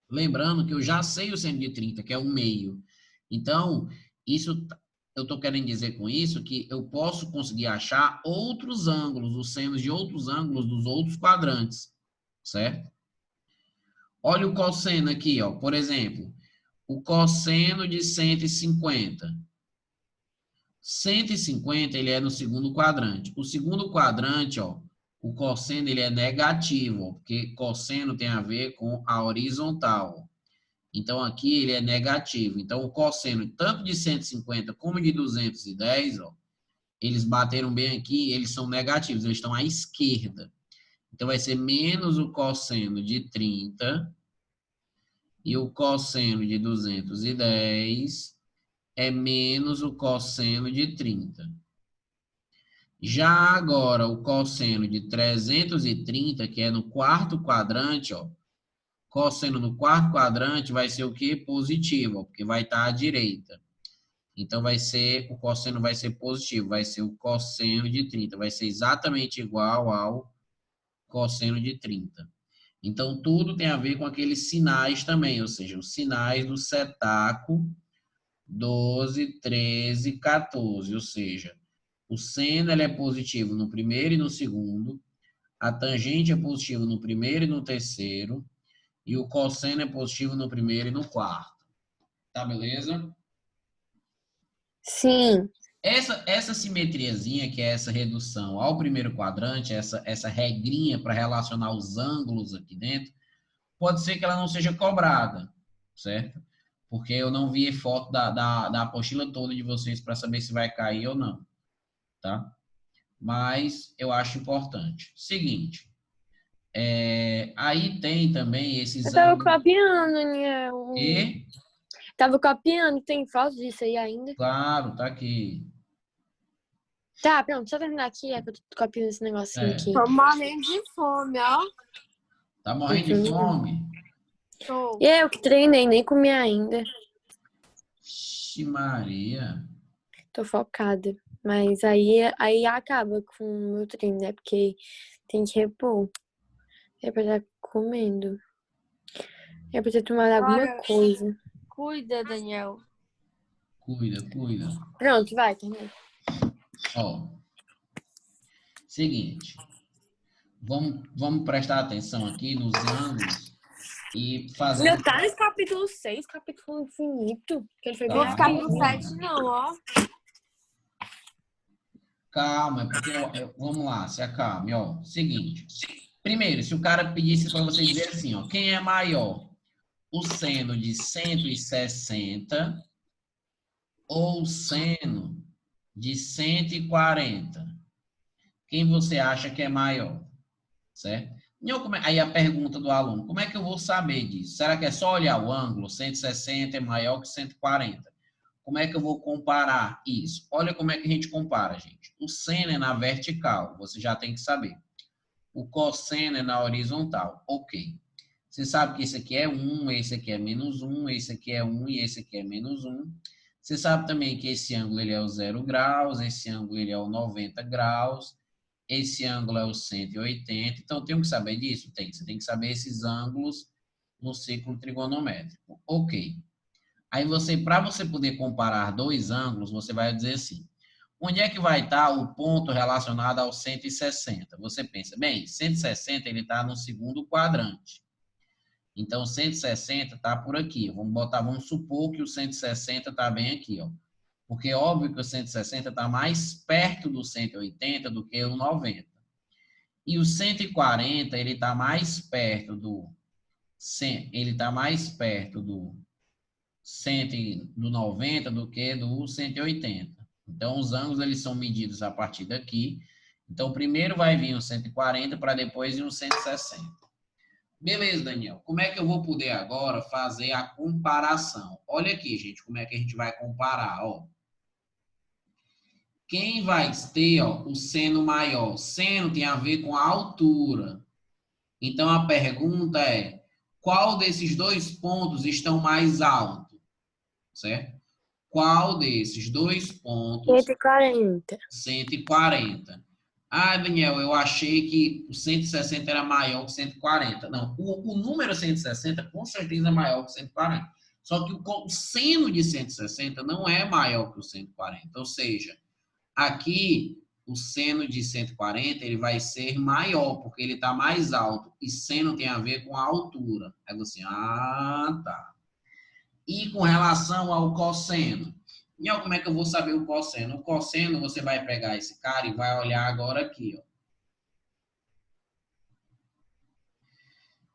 Lembrando que eu já sei o seno de 30, que é 1/2. Então, isso eu estou querendo dizer com isso que eu posso conseguir achar outros ângulos, os senos de outros ângulos dos outros quadrantes, certo? Olha o cosseno aqui, ó. Por exemplo, o cosseno de 150. 150, ele é no segundo quadrante. O segundo quadrante, ó, o cosseno ele é negativo, ó, porque cosseno tem a ver com a horizontal. Então, aqui ele é negativo. Então, o cosseno, tanto de 150 como de 210, ó, eles bateram bem aqui, eles são negativos, eles estão à esquerda. Então, vai ser menos o cosseno de 30 e o cosseno de 210 é menos o cosseno de 30. Já agora, o cosseno de 330, que é no quarto quadrante, ó, cosseno no quarto quadrante vai ser o quê? Positivo, ó, porque vai estar à direita. Então, o cosseno vai ser positivo, vai ser o cosseno de 30, vai ser exatamente igual ao cosseno de 30. Então, tudo tem a ver com aqueles sinais também, ou seja, os sinais do setaco 12, 13, 14, ou seja, o seno ele é positivo no primeiro e no segundo, a tangente é positiva no primeiro e no terceiro, e o cosseno é positivo no primeiro e no quarto. Tá, beleza?
Sim.
Essa simetriazinha, que é essa redução ao primeiro quadrante, essa regrinha para relacionar os ângulos aqui dentro, pode ser que ela não seja cobrada, certo? Porque eu não vi foto da apostila toda de vocês para saber se vai cair ou não, tá? Mas eu acho importante. Seguinte, aí tem também esses
Eu tava
ângulos.
copiando, Daniel.
E,
Tava copiando, tem foto disso aí ainda?
claro, tá aqui.
Tá, pronto, só terminar aqui, é que eu tô copiando esse negocinho
É,
aqui.
Tô morrendo de fome, ó.
tá morrendo de fome?
Tô.
E eu que treinei, nem comi ainda.
Ixi, Maria.
Tô focada. Mas aí acaba com o meu treino, né? Porque tem que repor. É pra estar comendo. É pra ter tomado alguma
Bora.
coisa.
Cuida, Daniel.
Cuida, cuida.
Pronto, vai, terminei.
Ó, seguinte. Vamos prestar atenção aqui nos ângulos e fazer
Meu, tá nesse capítulo 6, capítulo infinito. Que ele foi bem
Vou ficar
rapidinho.
no 7, não, ó.
Calma, é porque vamos lá, se acalme, ó. Seguinte. Primeiro, se o cara pedisse para você dizer assim, ó, quem é maior? O seno de 160 ou o seno de 140? Quem você acha que é maior? Certo? Aí a pergunta do aluno, como é que eu vou saber disso? Será que é só olhar o ângulo? 160 é maior que 140. Como é que eu vou comparar isso? Olha como é que a gente compara, gente. O seno é na vertical, você já tem que saber. O cosseno é na horizontal. Ok. Você sabe que esse aqui é 1, esse aqui é -1, esse aqui é 1 e esse aqui é -1. Você sabe também que esse ângulo ele é o 0 graus, esse ângulo ele é o 90 graus, esse ângulo é o 180. Então, tem que saber disso? Tem. Você tem que saber esses ângulos no ciclo trigonométrico. Ok. Aí para você poder comparar dois ângulos, você vai dizer assim, onde é que vai estar o ponto relacionado ao 160? Você pensa, bem, 160 ele está no segundo quadrante. Então, 160 está por aqui. Vamos supor que o 160 está bem aqui, ó. Porque é óbvio que o 160 está mais perto do 180 do que o 90. E o 140, ele está mais perto do 90 do que do 180. Então, os ângulos eles são medidos a partir daqui. Então, primeiro vai vir um 140 para depois vir um 160. Beleza, Daniel. Como é que eu vou poder agora fazer a comparação? Olha aqui, gente, como é que a gente vai comparar, ó. Quem vai ter, ó, o seno maior? Seno tem a ver com a altura. Então, a pergunta é, qual desses dois pontos estão mais altos? Certo? Qual desses dois pontos?
140.
140. Ah, Daniel, eu achei que o 160 era maior que o 140. Não, o número 160 com certeza é maior que o 140. Só que o seno de 160 não é maior que o 140. Ou seja, aqui o seno de 140 ele vai ser maior, porque ele está mais alto. E seno tem a ver com a altura. Aí você, tá. E com relação ao cosseno? E ó, como é que eu vou saber o cosseno? O cosseno, você vai pegar esse cara e vai olhar agora aqui, ó.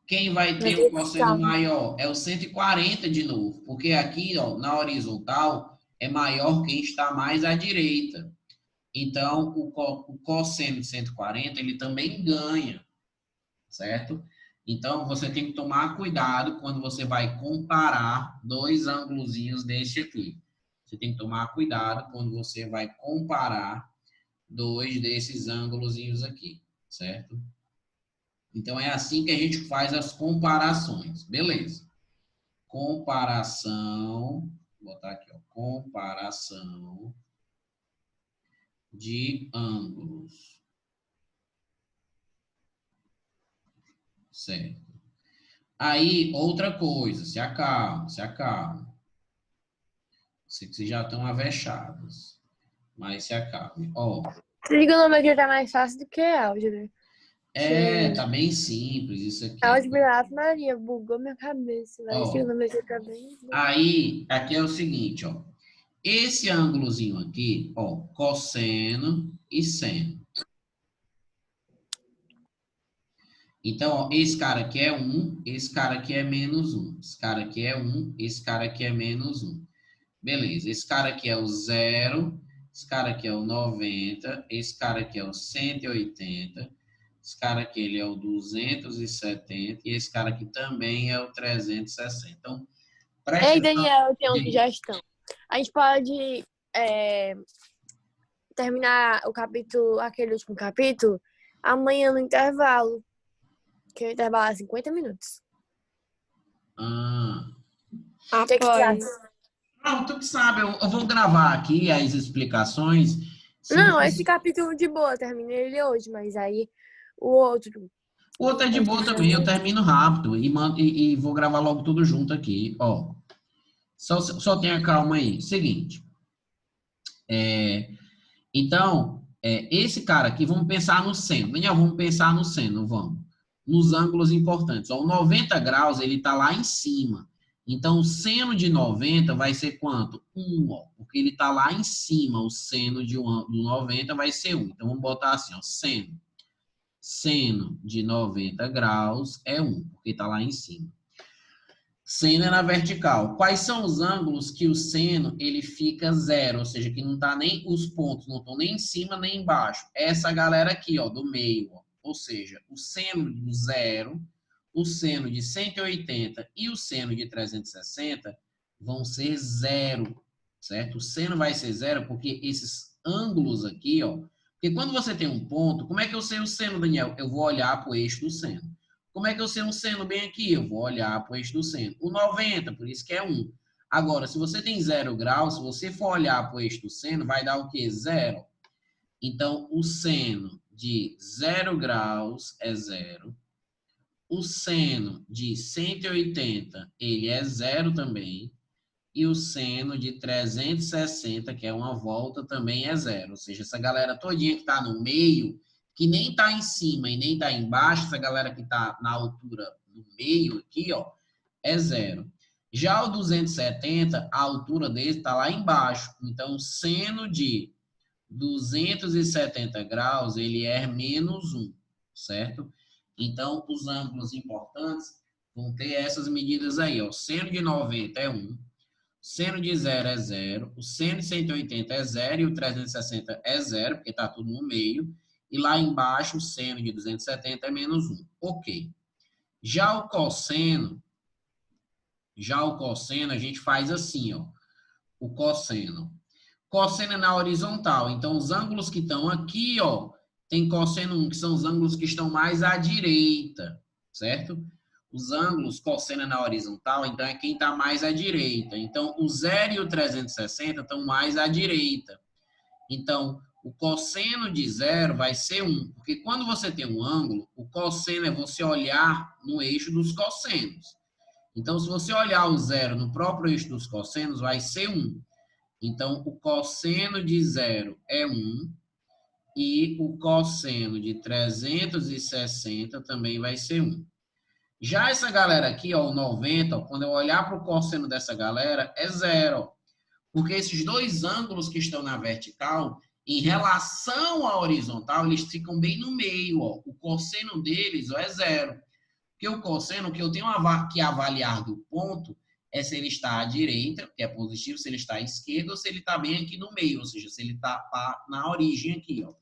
Quem vai ter o cosseno maior é o 140 de novo, porque aqui, ó, na horizontal, é maior quem está mais à direita. Então, o cosseno de 140, ele também ganha, certo? Então, você tem que tomar cuidado quando você vai comparar dois ângulozinhos deste aqui. Você tem que tomar cuidado quando você vai comparar dois desses ângulozinhos aqui, certo? Então, é assim que a gente faz as comparações. Beleza. Comparação, vou botar aqui, ó, comparação de ângulos. Certo. Aí, outra coisa, se acalma, se acalma. Sei que vocês já estão avechados, mas se acalme. Ó,
Trigonometria tá mais fácil do que álgebra.
tá bem simples isso aqui.
Álgebra, Ave Maria, bugou minha cabeça. Mas
Ó,
trigonometria tá bem.
aí, aqui é o seguinte, ó. Esse ângulozinho aqui, ó, cosseno e seno. Então, ó, esse cara aqui é 1, esse cara aqui é menos 1. Esse cara aqui é 1, esse cara aqui é menos 1. Beleza, esse cara aqui é o 0, esse cara aqui é o 90, esse cara aqui é o 180, esse cara aqui ele é o 270 e esse cara aqui também é o 360. Então, preste
Ei,
atenção.
Daniel, eu tenho uma sugestão. A gente pode terminar o capítulo, aquele último capítulo, amanhã no intervalo. Que o intervalo é 50 minutos. O que você acha?
Não, tu que sabe, eu vou gravar aqui as explicações.
Não, esse capítulo de boa, terminei ele hoje, mas aí o outro.
O outro é de boa também, eu termino rápido e vou gravar logo tudo junto aqui, ó. Só tenha calma aí. Seguinte. Então, esse cara aqui, vamos pensar no seno. Daniel, vamos pensar no seno, vamos. Nos ângulos importantes. Ó, o 90 graus, ele está lá em cima. Então, o seno de 90 vai ser quanto? 1, ó, porque ele está lá em cima. O seno do 90 vai ser 1. Então, vamos botar assim, ó, seno. Seno de 90 graus é 1, porque está lá em cima. Seno é na vertical. Quais são os ângulos que o seno ele fica 0, ou seja, que não tá nem os pontos não estão nem em cima nem embaixo. Essa galera aqui, ó, do meio, ó. Ou seja, o seno do 0, o seno de 180 e o seno de 360 vão ser 0, certo? O seno vai ser 0 porque esses ângulos aqui, ó, porque quando você tem um ponto, como é que eu sei o seno, Daniel? Eu vou olhar para o eixo do seno. Como é que eu sei um seno bem aqui? Eu vou olhar para o eixo do seno. O 90, por isso que é 1. Agora, se você tem 0 graus, se você for olhar para o eixo do seno, vai dar o quê? 0. Então, o seno de 0 graus é 0. O seno de 180, ele é 0 também. E o seno de 360, que é uma volta, também é 0. Ou seja, essa galera todinha que está no meio, que nem está em cima e nem está embaixo, essa galera que está na altura do meio aqui, ó, é 0. Já o 270, a altura dele está lá embaixo. Então, o seno de 270 graus, ele é menos 1, certo? Então, os ângulos importantes vão ter essas medidas aí, ó. Seno de 90 é 1. Seno de 0 é 0, o seno de 180 é 0 e o 360 é 0, porque está tudo no meio. E lá embaixo, o seno de 270 é menos 1. Ok. Já o cosseno, a gente faz assim, ó. O cosseno. Cosseno é na horizontal. Então, os ângulos que estão aqui, ó, tem cosseno 1, que são os ângulos que estão mais à direita, certo? Os ângulos cosseno é na horizontal, então é quem está mais à direita. Então, o 0 e o 360 estão mais à direita. Então, o cosseno de 0 vai ser 1, porque quando você tem um ângulo, o cosseno é você olhar no eixo dos cossenos. Então, se você olhar o 0 no próprio eixo dos cossenos, vai ser 1. Então, o cosseno de 0 é 1 e o cosseno de 360 também vai ser 1. Já essa galera aqui, ó, o 90, ó, quando eu olhar para o cosseno dessa galera, é 0. Porque esses dois ângulos que estão na vertical, em relação à horizontal, eles ficam bem no meio. Ó. O cosseno deles ó, é 0. Porque o cosseno que eu tenho que avaliar do ponto é se ele está à direita, que é positivo, se ele está à esquerda, ou se ele está bem aqui no meio, ou seja, se ele está na origem aqui. Ó.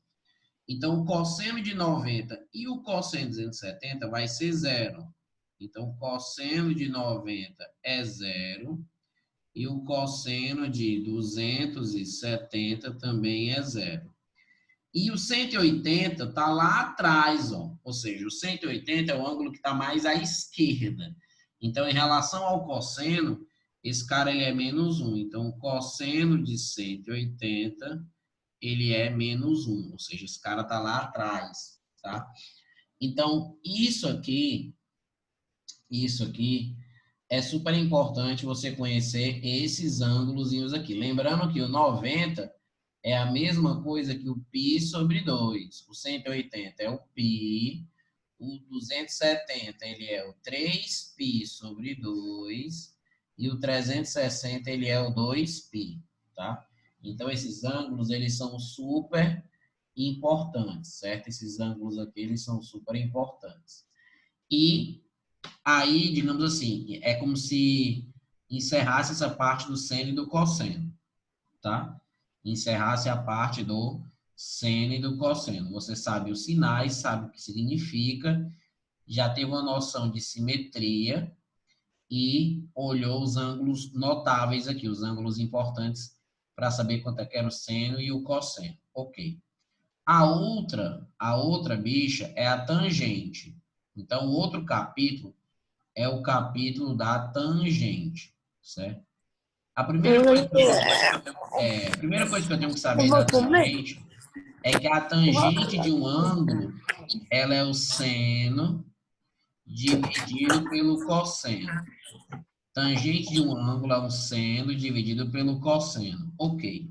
Então, o cosseno de 90 e o cosseno de 270 vai ser 0. Então, o cosseno de 90 é 0 e o cosseno de 270 também é 0. E o 180 está lá atrás, ó. Ou seja, o 180 é o ângulo que está mais à esquerda. Então, em relação ao cosseno, esse cara ele é menos 1. Então, o cosseno de 180, ele é menos 1. Ou seja, esse cara está lá atrás, tá? Então, isso aqui é super importante você conhecer esses ângulos aqui. Lembrando que o 90 é a mesma coisa que o π sobre 2. O 180 é o π, o 270 ele é o 3π sobre 2 e o 360 ele é o 2π, tá? Então, esses ângulos, eles são super importantes, certo? Esses ângulos aqui, eles são super importantes. E aí, digamos assim, é como se encerrasse essa parte do seno e do cosseno, tá? Encerrasse a parte do seno e do cosseno. Você sabe os sinais, sabe o que significa, já teve uma noção de simetria e olhou os ângulos notáveis aqui, os ângulos importantes para saber quanto é que era o seno e o cosseno. Ok. A outra bicha é a tangente. Então, o outro capítulo é o capítulo da tangente, certo? A primeira coisa que eu tenho que saber da tangente é que a tangente de um ângulo, ela é o seno dividido pelo cosseno. Tangente de um ângulo é um seno dividido pelo cosseno. Ok.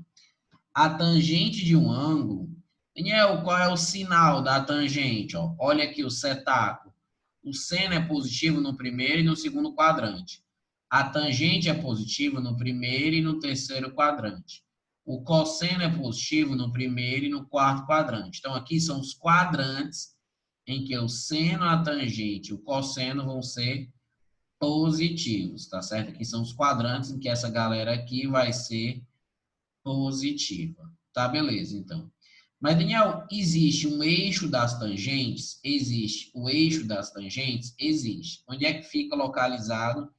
A tangente de um ângulo, Daniel, qual é o sinal da tangente? Ó, olha aqui o setáculo. O seno é positivo no primeiro e no segundo quadrante. A tangente é positiva no primeiro e no terceiro quadrante. O cosseno é positivo no primeiro e no quarto quadrante. Então, aqui são os quadrantes em que o seno, a tangente e o cosseno vão ser positivos, tá certo? Aqui são os quadrantes em que essa galera aqui vai ser positiva. Tá, beleza, então. Mas, Daniel, existe um eixo das tangentes? Existe. O eixo das tangentes? Existe. Onde é que fica localizado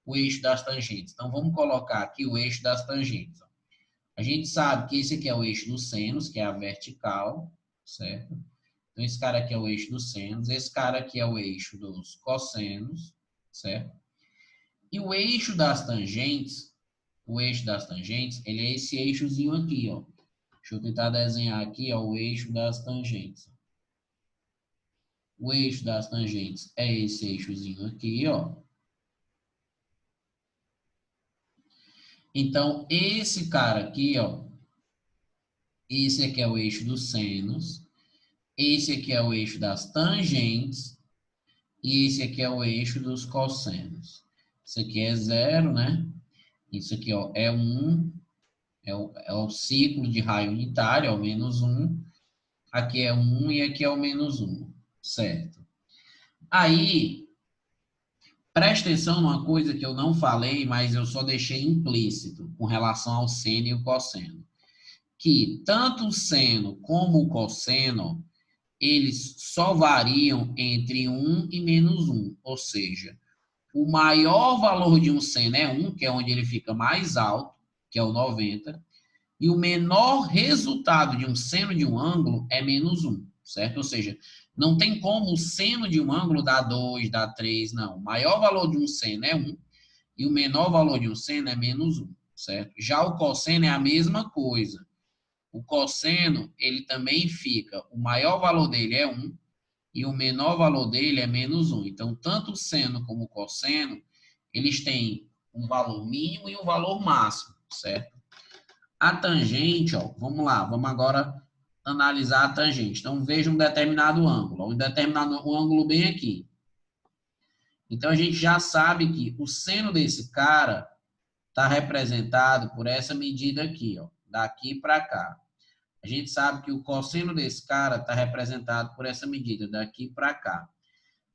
o eixo das tangentes? Então, vamos colocar aqui o eixo das tangentes. A gente sabe que esse aqui é o eixo dos senos, que é a vertical, certo? Então, esse cara aqui é o eixo dos senos, esse cara aqui é o eixo dos cossenos, certo? E o eixo das tangentes, ele é esse eixozinho aqui, ó. Deixa eu tentar desenhar aqui, ó, o eixo das tangentes. O eixo das tangentes é esse eixozinho aqui, ó. Então, esse cara aqui, ó, esse aqui é o eixo dos senos, esse aqui é o eixo das tangentes e esse aqui é o eixo dos cossenos. Isso aqui é 0, né? Isso aqui, ó, é 1, é o ciclo de raio unitário, é o menos 1. Aqui é 1 e aqui é o menos 1, certo? Aí, Presta atenção numa coisa que eu não falei, mas eu só deixei implícito com relação ao seno e o cosseno. Que tanto o seno como o cosseno, eles só variam entre 1 e menos 1. Ou seja, o maior valor de um seno é 1, que é onde ele fica mais alto, que é o 90. E o menor resultado de um seno de um ângulo é menos 1, certo? Ou seja, não tem como o seno de um ângulo dar 2, dar 3, não. O maior valor de um seno é 1 e o menor valor de um seno é menos 1, certo? Já o cosseno é a mesma coisa. O cosseno, ele também fica, o maior valor dele é 1 e o menor valor dele é menos 1. Então, tanto o seno como o cosseno, eles têm um valor mínimo e um valor máximo, certo? A tangente, ó, vamos lá, vamos agora analisar a tangente. Então, veja um determinado ângulo, um ângulo bem aqui. Então, a gente já sabe que o seno desse cara está representado por essa medida aqui, ó, daqui para cá. A gente sabe que o cosseno desse cara está representado por essa medida, daqui para cá.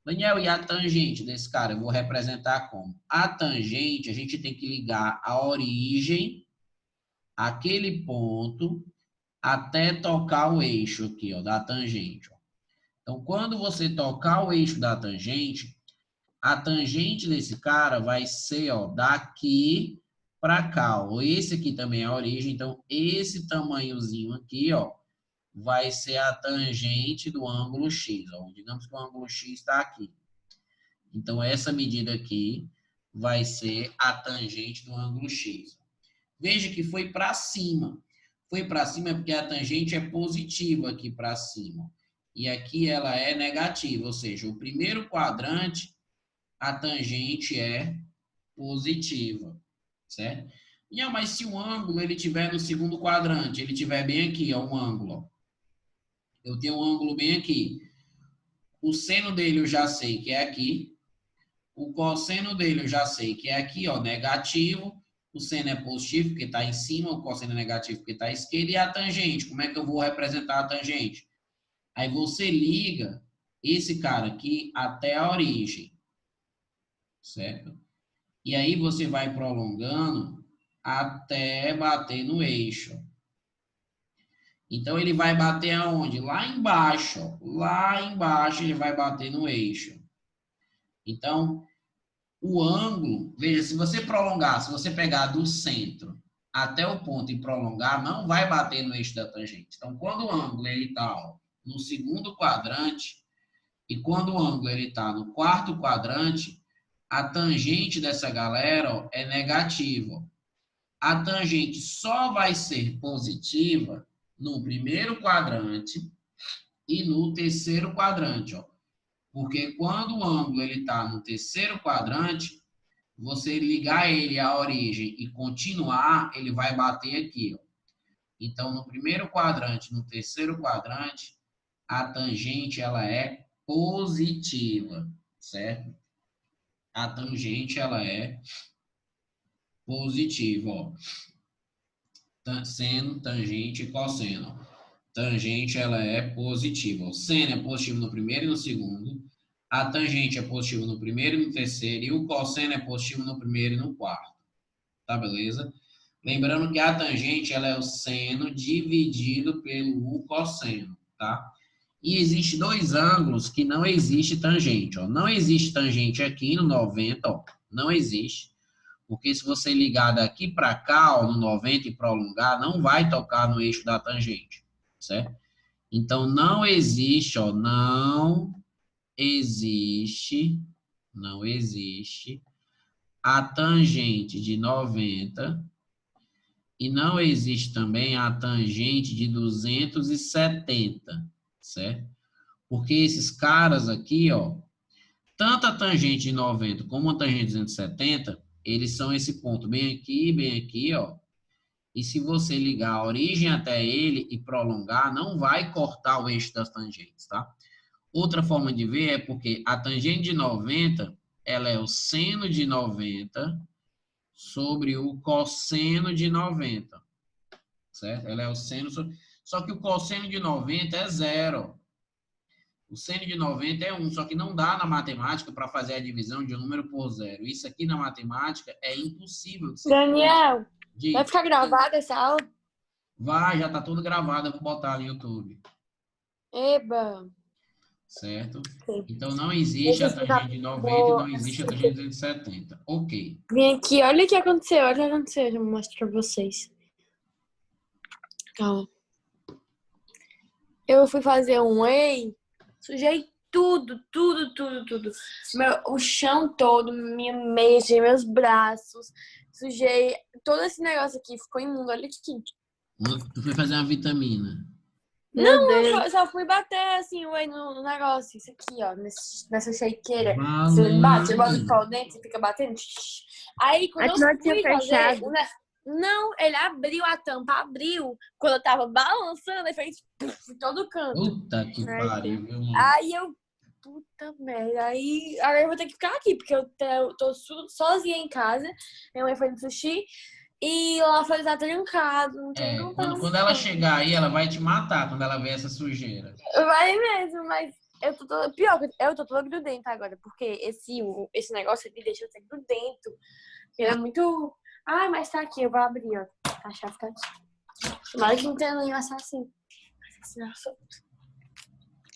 Daniel, e a tangente desse cara? Eu vou representar como? A tangente, a gente tem que ligar a origem, aquele ponto, até tocar o eixo aqui, ó, da tangente. Ó. Então, quando você tocar o eixo da tangente, a tangente desse cara vai ser, ó, daqui para cá. Ó. Esse aqui também é a origem, então esse tamanhozinho aqui, ó, vai ser a tangente do ângulo X. Ó. Digamos que o ângulo X está aqui. Então, essa medida aqui vai ser a tangente do ângulo X. Veja que foi para cima. Foi para cima porque a tangente é positiva aqui para cima. E aqui ela é negativa, ou seja, o primeiro quadrante, a tangente é positiva, certo? E, mas se o ângulo ele estiver no segundo quadrante, ele estiver bem aqui, ó, um ângulo. Ó. Eu tenho um ângulo bem aqui. O seno dele eu já sei que é aqui. O cosseno dele eu já sei que é aqui, ó, negativo. O seno é positivo porque está em cima, o cosseno é negativo porque está à esquerda. E a tangente, como é que eu vou representar a tangente? Aí você liga esse cara aqui até a origem, certo? E aí você vai prolongando até bater no eixo. Então ele vai bater aonde? Lá embaixo, ó. Lá embaixo ele vai bater no eixo. Então, o ângulo, veja, se você prolongar, se você pegar do centro até o ponto e prolongar, não vai bater no eixo da tangente. Então, quando o ângulo está no segundo quadrante e quando o ângulo está no quarto quadrante, a tangente dessa galera ó, é negativa. A tangente só vai ser positiva no primeiro quadrante e no terceiro quadrante. Ó. Porque quando o ângulo está no terceiro quadrante, você ligar ele à origem e continuar, ele vai bater aqui. Ó. Então, no primeiro quadrante, no terceiro quadrante, a tangente ela é positiva, certo? A tangente ela é positiva. Ó. Seno, tangente e cosseno. Tangente ela é positiva. O seno é positivo no primeiro e no segundo. A tangente é positiva no primeiro e no terceiro. E o cosseno é positivo no primeiro e no quarto. Tá, beleza? Lembrando que a tangente ela é o seno dividido pelo cosseno, tá? E existe dois ângulos que não existe tangente, ó. Não existe tangente aqui no 90, ó. Não existe. Porque se você ligar daqui para cá, ó, no 90 e prolongar, não vai tocar no eixo da tangente, certo? Então, não existe, ó, não existe a tangente de 90 e não existe também a tangente de 270, certo? Porque esses caras aqui, ó, tanto a tangente de 90 como a tangente de 270, eles são esse ponto bem aqui, ó. E se você ligar a origem até ele e prolongar, não vai cortar o eixo das tangentes, tá? Outra forma de ver é porque a tangente de 90, ela é o seno de 90 sobre o cosseno de 90, certo? Ela é o seno sobre... Só que o cosseno de 90 é zero. O seno de 90 é 1, só que não dá na matemática para fazer a divisão de um número por zero. Isso aqui na matemática é impossível de ser
Daniel,
feito.
vai ficar gravada essa aula?
Vai, já tá tudo gravado, eu vou botar no YouTube.
Eba.
Certo?
Sim.
Então, não existe
Deixa eu
a
explicar.
tangente de 90 e não existe a tangente de 270. Ok.
Vem aqui, olha o que aconteceu, olha o que aconteceu, eu vou mostrar pra vocês. Calma. Eu fui fazer um whey, sujei tudo. O chão todo, minha meia, sujei meus braços, sujei todo esse negócio aqui, ficou imundo, olha aqui.
Tu foi fazer uma vitamina.
Não, eu só fui bater assim o whey no negócio, isso aqui, ó, nessa shakeira. Você bate, você bota o pau dentro, você fica batendo. Aí quando eu fui fazer, não, ele abriu a tampa, abriu. Quando eu tava balançando, ele fez em todo canto.
Puta que pariu, viu, mano?
Aí eu, puta merda. Aí agora eu vou ter que ficar aqui, porque eu tô sozinha em casa. Minha mãe foi no sushi e lá foi estar trancado. Não tem como
Quando ela chegar aí, ela vai te matar quando ela ver essa sujeira.
Vai mesmo, mas eu tô toda. Pior, eu tô toda grudenta agora, porque esse negócio me deixa até grudento. Ele é muito. Ai, mas tá aqui, eu vou abrir, ó. A chave tá aqui. Tomara que não tenha nenhum assassino.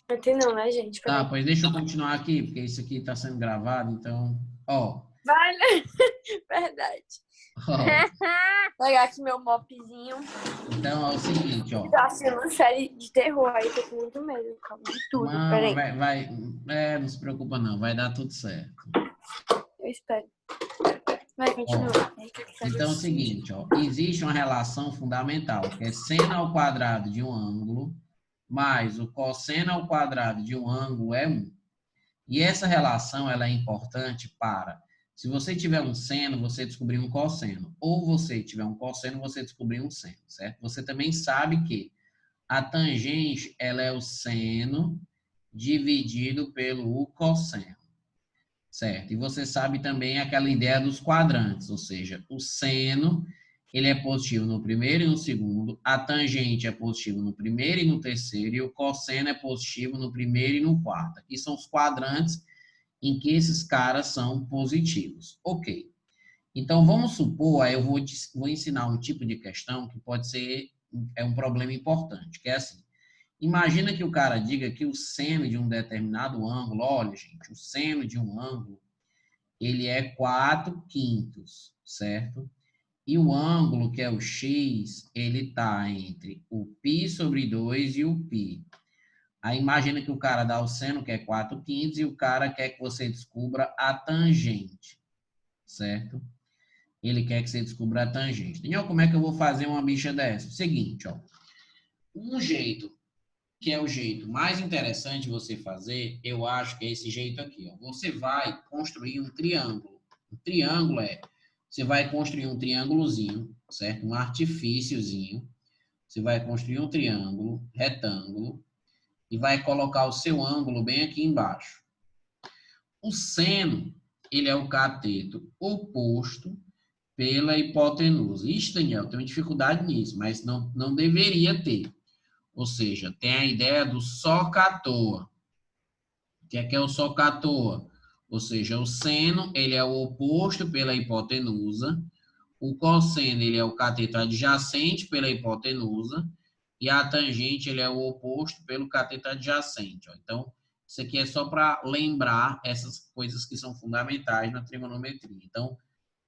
Não tem não, né, gente?
Tá, pois deixa eu continuar aqui, porque isso aqui tá sendo gravado, então... Ó.
Vale. Verdade.
Ó.
Vou pegar aqui meu mopzinho.
Então é o seguinte, ó.
Tá sendo uma série de terror aí, tô com muito medo. Calma de tudo,
Não,
peraí.
não se preocupa não, vai dar tudo certo.
Eu espero. Vai, continua.
Então é o seguinte, ó. Existe uma relação fundamental, que é seno ao quadrado de um ângulo mais o cosseno ao quadrado de um ângulo é 1. E essa relação ela é importante para, se você tiver um seno, você descobrir um cosseno. Ou você tiver um cosseno, você descobrir um seno, certo? Você também sabe que a tangente ela é o seno dividido pelo cosseno. Certo? E você sabe também aquela ideia dos quadrantes, ou seja, o seno, ele é positivo no primeiro e no segundo, a tangente é positivo no primeiro e no terceiro, e o cosseno é positivo no primeiro e no quarto. Aqui são os quadrantes em que esses caras são positivos. Ok. Então, vamos supor, aí eu vou ensinar um tipo de questão que pode ser um problema importante, que é assim. Imagina que o cara diga que o seno de um determinado ângulo, olha, gente, o seno de um ângulo, ele é 4/5, certo? E o ângulo, que é o x, ele está entre o π sobre 2 e o π. Aí imagina que o cara dá o seno, que é 4/5, e o cara quer que você descubra a tangente, certo? Ele quer que você descubra a tangente. Então, como é que eu vou fazer uma bicha dessa? Seguinte, ó. Um jeito que é o jeito mais interessante de você fazer, eu acho que é esse jeito aqui. Ó. Você vai construir um triângulo. O triângulo você vai construir um triângulozinho, certo? Um artifíciozinho. Você vai construir um triângulo, retângulo, e vai colocar o seu ângulo bem aqui embaixo. O seno, ele é o cateto oposto pela hipotenusa. Ixi, Daniel, tenho dificuldade nisso, mas não deveria ter. Ou seja, tem a ideia do socatoa. O que é o socatoa? Ou seja, o seno, ele é o oposto pela hipotenusa, o cosseno, ele é o cateto adjacente pela hipotenusa, e a tangente, ele é o oposto pelo cateto adjacente. Então, isso aqui é só para lembrar essas coisas que são fundamentais na trigonometria. Então,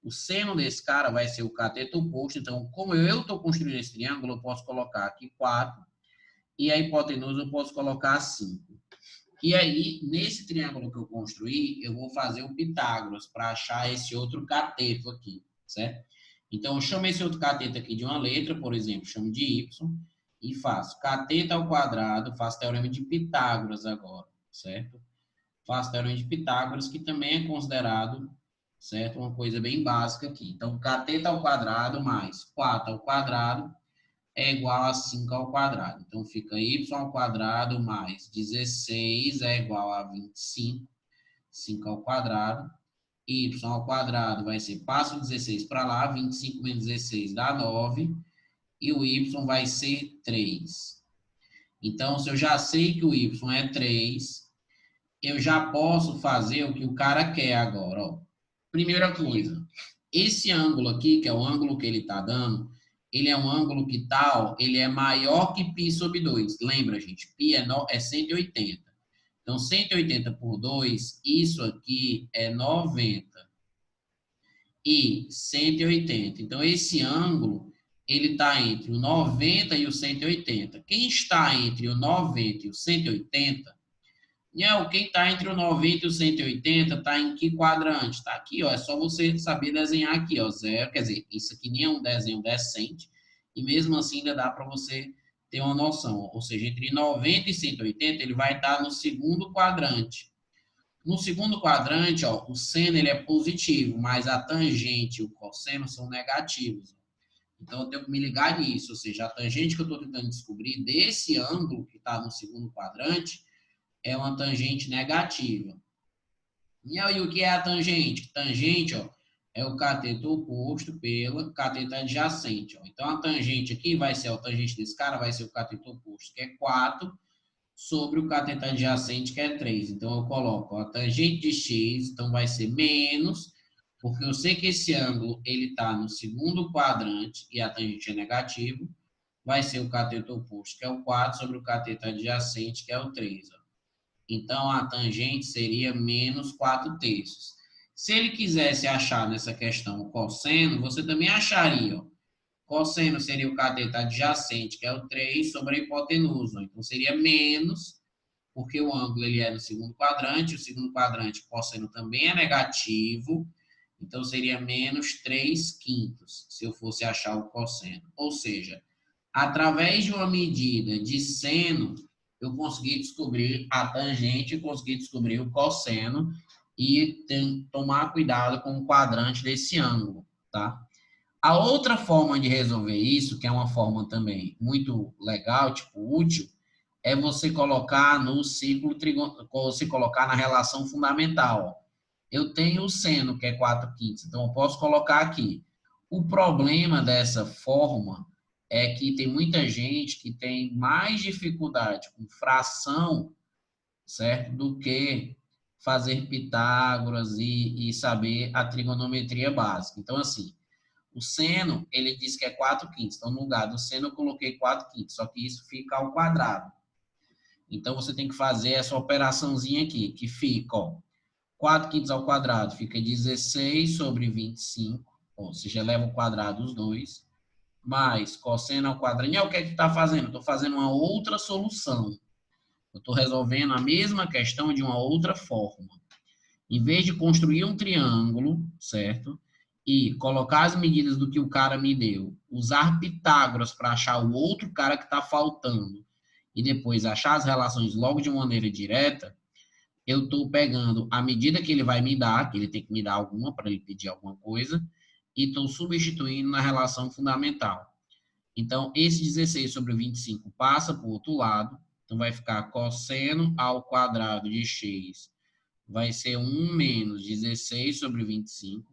o seno desse cara vai ser o cateto oposto. Então, como eu estou construindo esse triângulo, eu posso colocar aqui 4, e a hipotenusa eu posso colocar 5. E aí, nesse triângulo que eu construí, eu vou fazer um Pitágoras para achar esse outro cateto aqui, certo? Então, eu chamo esse outro cateto aqui de uma letra, por exemplo, chamo de Y, e faço cateto ao quadrado, faço teorema de Pitágoras agora, certo? Faço teorema de Pitágoras, que também é considerado, certo? Uma coisa bem básica aqui. Então, cateto ao quadrado mais 4 ao quadrado é igual a 5 ao quadrado. Então, fica y ao quadrado mais 16 é igual a 25. 5 ao quadrado. Y ao quadrado vai ser, passa o 16 para lá, 25 menos 16 dá 9. E o y vai ser 3. Então, se eu já sei que o y é 3, eu já posso fazer o que o cara quer agora, ó. Primeira coisa, esse ângulo aqui, que é o ângulo que ele está dando, ele é um ângulo que tal, ele é maior que π sobre 2. Lembra, gente? Π é 180. Então, 180 por 2, isso aqui é 90. E 180. Então, esse ângulo, ele está entre o 90 e o 180. Quem está entre o 90 e o 180, quem está entre o 90 e o 180 está em que quadrante? Está aqui, ó. É só você saber desenhar aqui, ó. Zero, quer dizer, isso aqui nem é um desenho decente, e mesmo assim ainda dá para você ter uma noção. Ou seja, entre 90 e 180, ele vai estar no segundo quadrante. No segundo quadrante, ó, o seno ele é positivo, mas a tangente e o cosseno são negativos. Então, eu tenho que me ligar nisso. Ou seja, a tangente que eu estou tentando descobrir desse ângulo que está no segundo quadrante é uma tangente negativa. E aí, o que é a tangente? Tangente, ó, é o cateto oposto pela cateto adjacente. Ó. Então, a tangente aqui vai ser, a tangente desse cara vai ser o cateto oposto, que é 4, sobre o cateto adjacente, que é 3. Então, eu coloco a tangente de x, então vai ser menos, porque eu sei que esse ângulo ele está no segundo quadrante e a tangente é negativo, vai ser o cateto oposto, que é o 4, sobre o cateto adjacente, que é o 3. Ó. Então, a tangente seria menos 4/3. Se ele quisesse achar nessa questão o cosseno, você também acharia, ó. Cosseno seria o cateto adjacente, que é o 3, sobre a hipotenusa. Então, seria menos, porque o ângulo ele é no segundo quadrante, o segundo quadrante, o cosseno também é negativo, então seria menos 3/5, se eu fosse achar o cosseno. Ou seja, através de uma medida de seno, eu consegui descobrir a tangente, consegui descobrir o cosseno e tomar cuidado com o quadrante desse ângulo, tá? A outra forma de resolver isso, que é uma forma também muito legal, tipo útil, é você colocar no ciclo você colocar na relação fundamental. Eu tenho o seno, que é 4/5, então eu posso colocar aqui. O problema dessa forma é que tem muita gente que tem mais dificuldade com fração, certo? Do que fazer Pitágoras e saber a trigonometria básica. Então, assim, o seno, ele diz que é 4/5. Então, no lugar do seno, eu coloquei 4/5, só que isso fica ao quadrado. Então, você tem que fazer essa operaçãozinha aqui, que fica, ó, 4/5 ao quadrado fica 16 sobre 25, ou seja, eleva ao quadrado os dois, mais cosseno ao quadrado. E o que é que está fazendo? Estou fazendo uma outra solução. Eu estou resolvendo a mesma questão de uma outra forma. Em vez de construir um triângulo, certo? E colocar as medidas do que o cara me deu, usar Pitágoras para achar o outro cara que está faltando e depois achar as relações logo de maneira direta, eu estou pegando a medida que ele vai me dar, que ele tem que me dar alguma para ele pedir alguma coisa, e estou substituindo na relação fundamental. Então, esse 16 sobre 25 passa para o outro lado, então vai ficar cosseno ao quadrado de x vai ser 1 menos 16 sobre 25.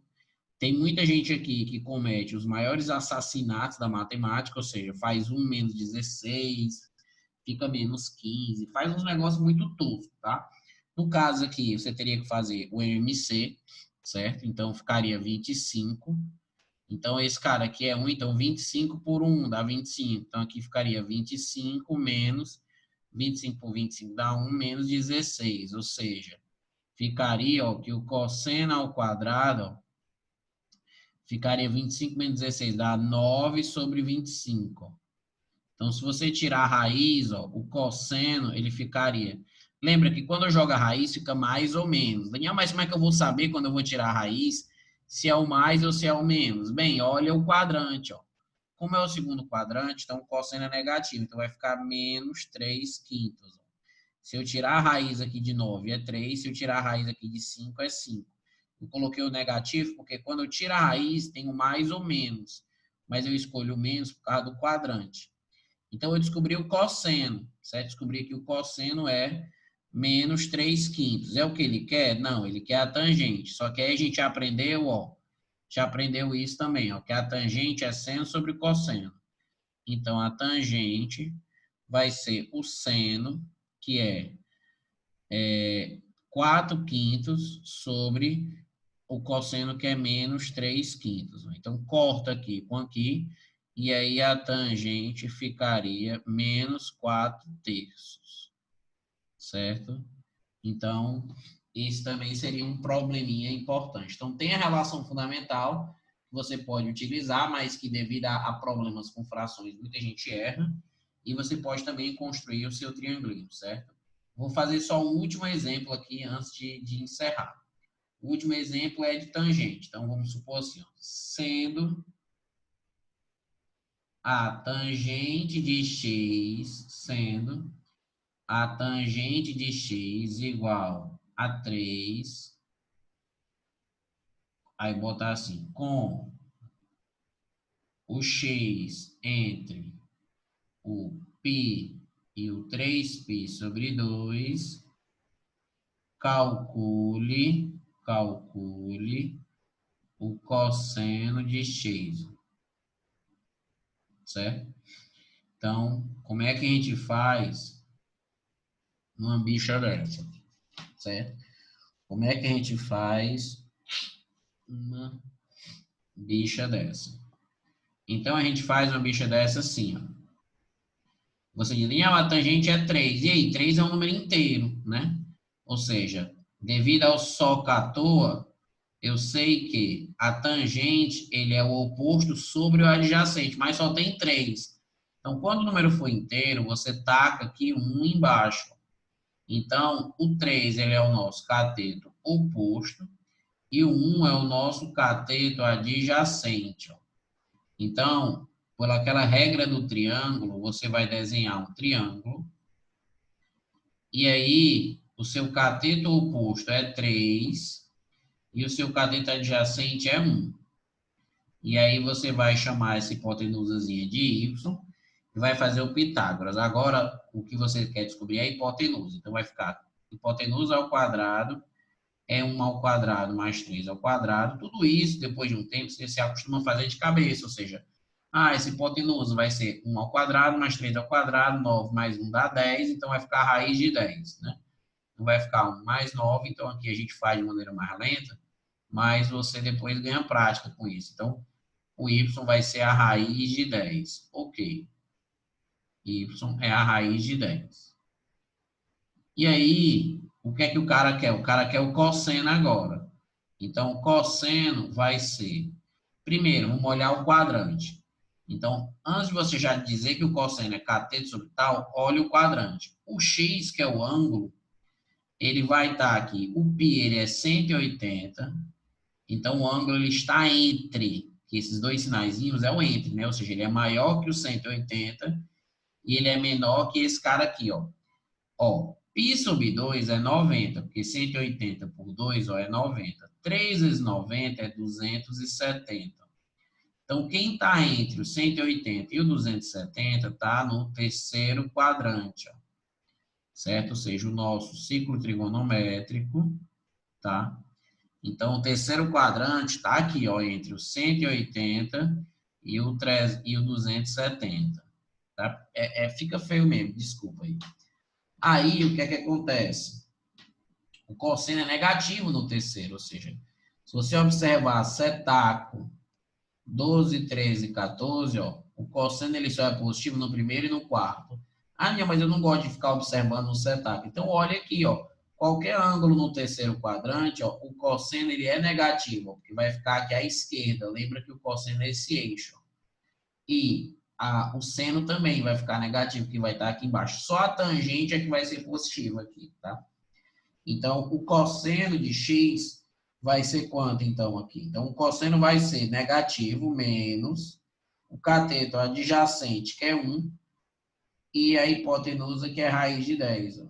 Tem muita gente aqui que comete os maiores assassinatos da matemática, ou seja, faz 1 menos 16, fica menos 15, faz uns negócios muito toscos, tá? No caso aqui, você teria que fazer o MC, certo? Então, ficaria 25. Então, esse cara aqui é 1, então 25 por 1 dá 25. Então, aqui ficaria 25 menos 25 por 25 dá 1 menos 16, ou seja, ficaria, ó, que o cosseno ao quadrado, ó, ficaria 25 menos 16, dá 9 sobre 25. Ó. Então, se você tirar a raiz, ó, o cosseno, ele ficaria... Lembra que quando eu jogo a raiz, fica mais ou menos. Daniel, mas como é que eu vou saber quando eu vou tirar a raiz se é o mais ou se é o menos? Bem, olha o quadrante, ó. Como é o segundo quadrante, então o cosseno é negativo, então vai ficar menos 3/5. Se eu tirar a raiz aqui de 9 é 3, se eu tirar a raiz aqui de 5 é 5. Eu coloquei o negativo porque quando eu tiro a raiz tem o mais ou menos, mas eu escolho o menos por causa do quadrante. Então eu descobri o cosseno, certo? Descobri que o cosseno é menos 3/5. É o que ele quer? Não, ele quer a tangente. Só que aí a gente aprendeu, ó, já aprendeu isso também, ó, que a tangente é seno sobre cosseno. Então a tangente vai ser o seno, que é 4/5 sobre o cosseno, que é menos 3/5. Então, corta aqui com aqui, e aí a tangente ficaria menos 4/3, certo? Então, esse também seria um probleminha importante. Então, tem a relação fundamental que você pode utilizar, mas que devido a problemas com frações, muita gente erra. E você pode também construir o seu triangulinho, certo? Vou fazer só um último exemplo aqui antes de encerrar. O último exemplo é de tangente. Então, vamos supor assim, ó, sendo a tangente de x, sendo a tangente de x igual a 3, aí botar assim, com o x entre o π e o 3π sobre 2, calcule o cosseno de x, certo? Então, como é que a gente faz uma bicha dessa, certo? Como é que a gente faz uma bicha dessa? Então, a gente faz uma bicha dessa assim, ó. Você diz, a tangente é 3. E aí, 3 é um número inteiro, né? Ou seja, devido ao socator, eu sei que a tangente, ele é o oposto sobre o adjacente, mas só tem 3. Então, quando o número for inteiro, você taca aqui 1 embaixo. Então, o 3, ele é o nosso cateto oposto, e o 1 é o nosso cateto adjacente, ó. Então, por aquela regra do triângulo, você vai desenhar um triângulo. E aí, o seu cateto oposto é 3 e o seu cateto adjacente é 1. E aí, você vai chamar essa hipotenusazinha de y e vai fazer o Pitágoras. Agora, o que você quer descobrir é a hipotenusa. Então, vai ficar hipotenusa ao quadrado é 1 ao quadrado mais 3 ao quadrado. Tudo isso, depois de um tempo, você se acostuma a fazer de cabeça, ou seja, essa hipotenusa vai ser 1 ao quadrado mais 3 ao quadrado, 9 mais 1 dá 10, então vai ficar a raiz de 10, né? Então vai ficar 1 mais 9, então aqui a gente faz de maneira mais lenta, mas você depois ganha prática com isso. Então, o y vai ser a raiz de 10. Ok. Y é a raiz de 10. E aí, o que é que o cara quer? O cara quer o cosseno agora. Então, o cosseno vai ser... Primeiro, vamos olhar o quadrante. Então, antes de você já dizer que o cosseno é cateto sobre tal, olha o quadrante. O x, que é o ângulo, ele vai estar aqui. O π, ele é 180. Então, o ângulo ele está entre, que esses dois sinaizinhos é o entre, né? Ou seja, ele é maior que o 180 e ele é menor que esse cara aqui, ó. Ó, π sobre 2 é 90, porque 180 por 2, ó, é 90. 3 vezes 90 é 270. Então, quem está entre o 180 e o 270 está no terceiro quadrante, ó, certo? Ou seja, o nosso ciclo trigonométrico, tá? Então, o terceiro quadrante está aqui, ó, entre o 180 e o 270, tá? Fica feio mesmo, desculpa aí. Aí, o que é que acontece? O cosseno é negativo no terceiro, ou seja, se você observar setaco 12, 13, 14, ó, o cosseno ele só é positivo no primeiro e no quarto. Não, mas eu não gosto de ficar observando o setaco. Então, olha aqui, ó, qualquer ângulo no terceiro quadrante, ó, o cosseno ele é negativo, ó, porque vai ficar aqui à esquerda. Lembra que o cosseno é esse eixo. E o seno também vai ficar negativo, que vai estar aqui embaixo. Só a tangente é que vai ser positiva aqui, tá? Então, o cosseno de x vai ser quanto, então, aqui? Então, o cosseno vai ser negativo menos o cateto adjacente, que é 1, e a hipotenusa, que é raiz de 10. Ó.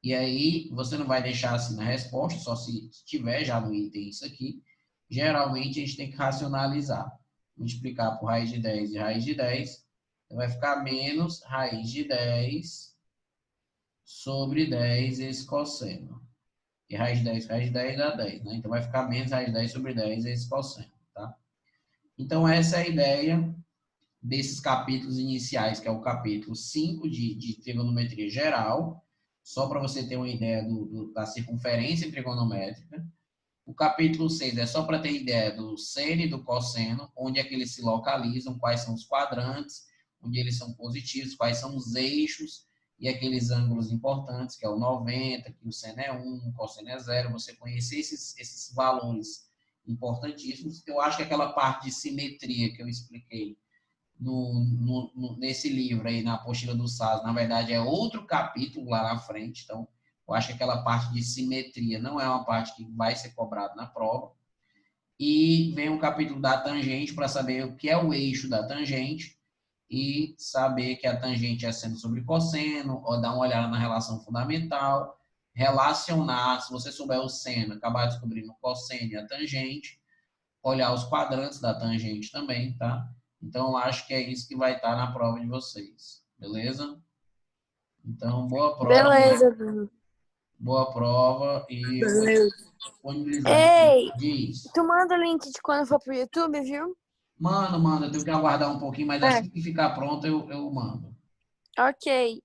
E aí, você não vai deixar assim na resposta, só se tiver já no item isso aqui. Geralmente, a gente tem que racionalizar. Multiplicar por raiz de 10 e raiz de 10, vai ficar menos raiz de 10 sobre 10 esse cosseno. E raiz de 10 dá 10, né? Então vai ficar menos raiz de 10 sobre 10 esse cosseno, tá? Então essa é a ideia desses capítulos iniciais, que é o capítulo 5 de trigonometria geral, só para você ter uma ideia da circunferência trigonométrica. O capítulo 6 é só para ter ideia do seno e do cosseno, onde é que eles se localizam, quais são os quadrantes, onde eles são positivos, quais são os eixos e aqueles ângulos importantes, que é o 90, que o seno é 1, o cosseno é 0. Você conhecer esses valores importantíssimos. Eu acho que aquela parte de simetria que eu expliquei nesse livro aí, na apostila do SAS, na verdade é outro capítulo lá na frente. Então, eu acho que aquela parte de simetria não é uma parte que vai ser cobrada na prova. E vem um capítulo da tangente para saber o que é o eixo da tangente e saber que a tangente é seno sobre cosseno, ou dar uma olhada na relação fundamental, relacionar, se você souber o seno, acabar descobrindo o cosseno e a tangente, olhar os quadrantes da tangente também, tá? Então, acho que é isso que vai estar na prova de vocês, beleza? Então, boa prova.
Beleza, Bruno.
Boa prova e eu vou
Beleza.
disponibilizar.
Ei,
Diz.
tu manda o link de quando for pro YouTube, viu?
Manda, eu tenho que aguardar um pouquinho, mas
É.
assim que ficar pronto eu mando.
Ok.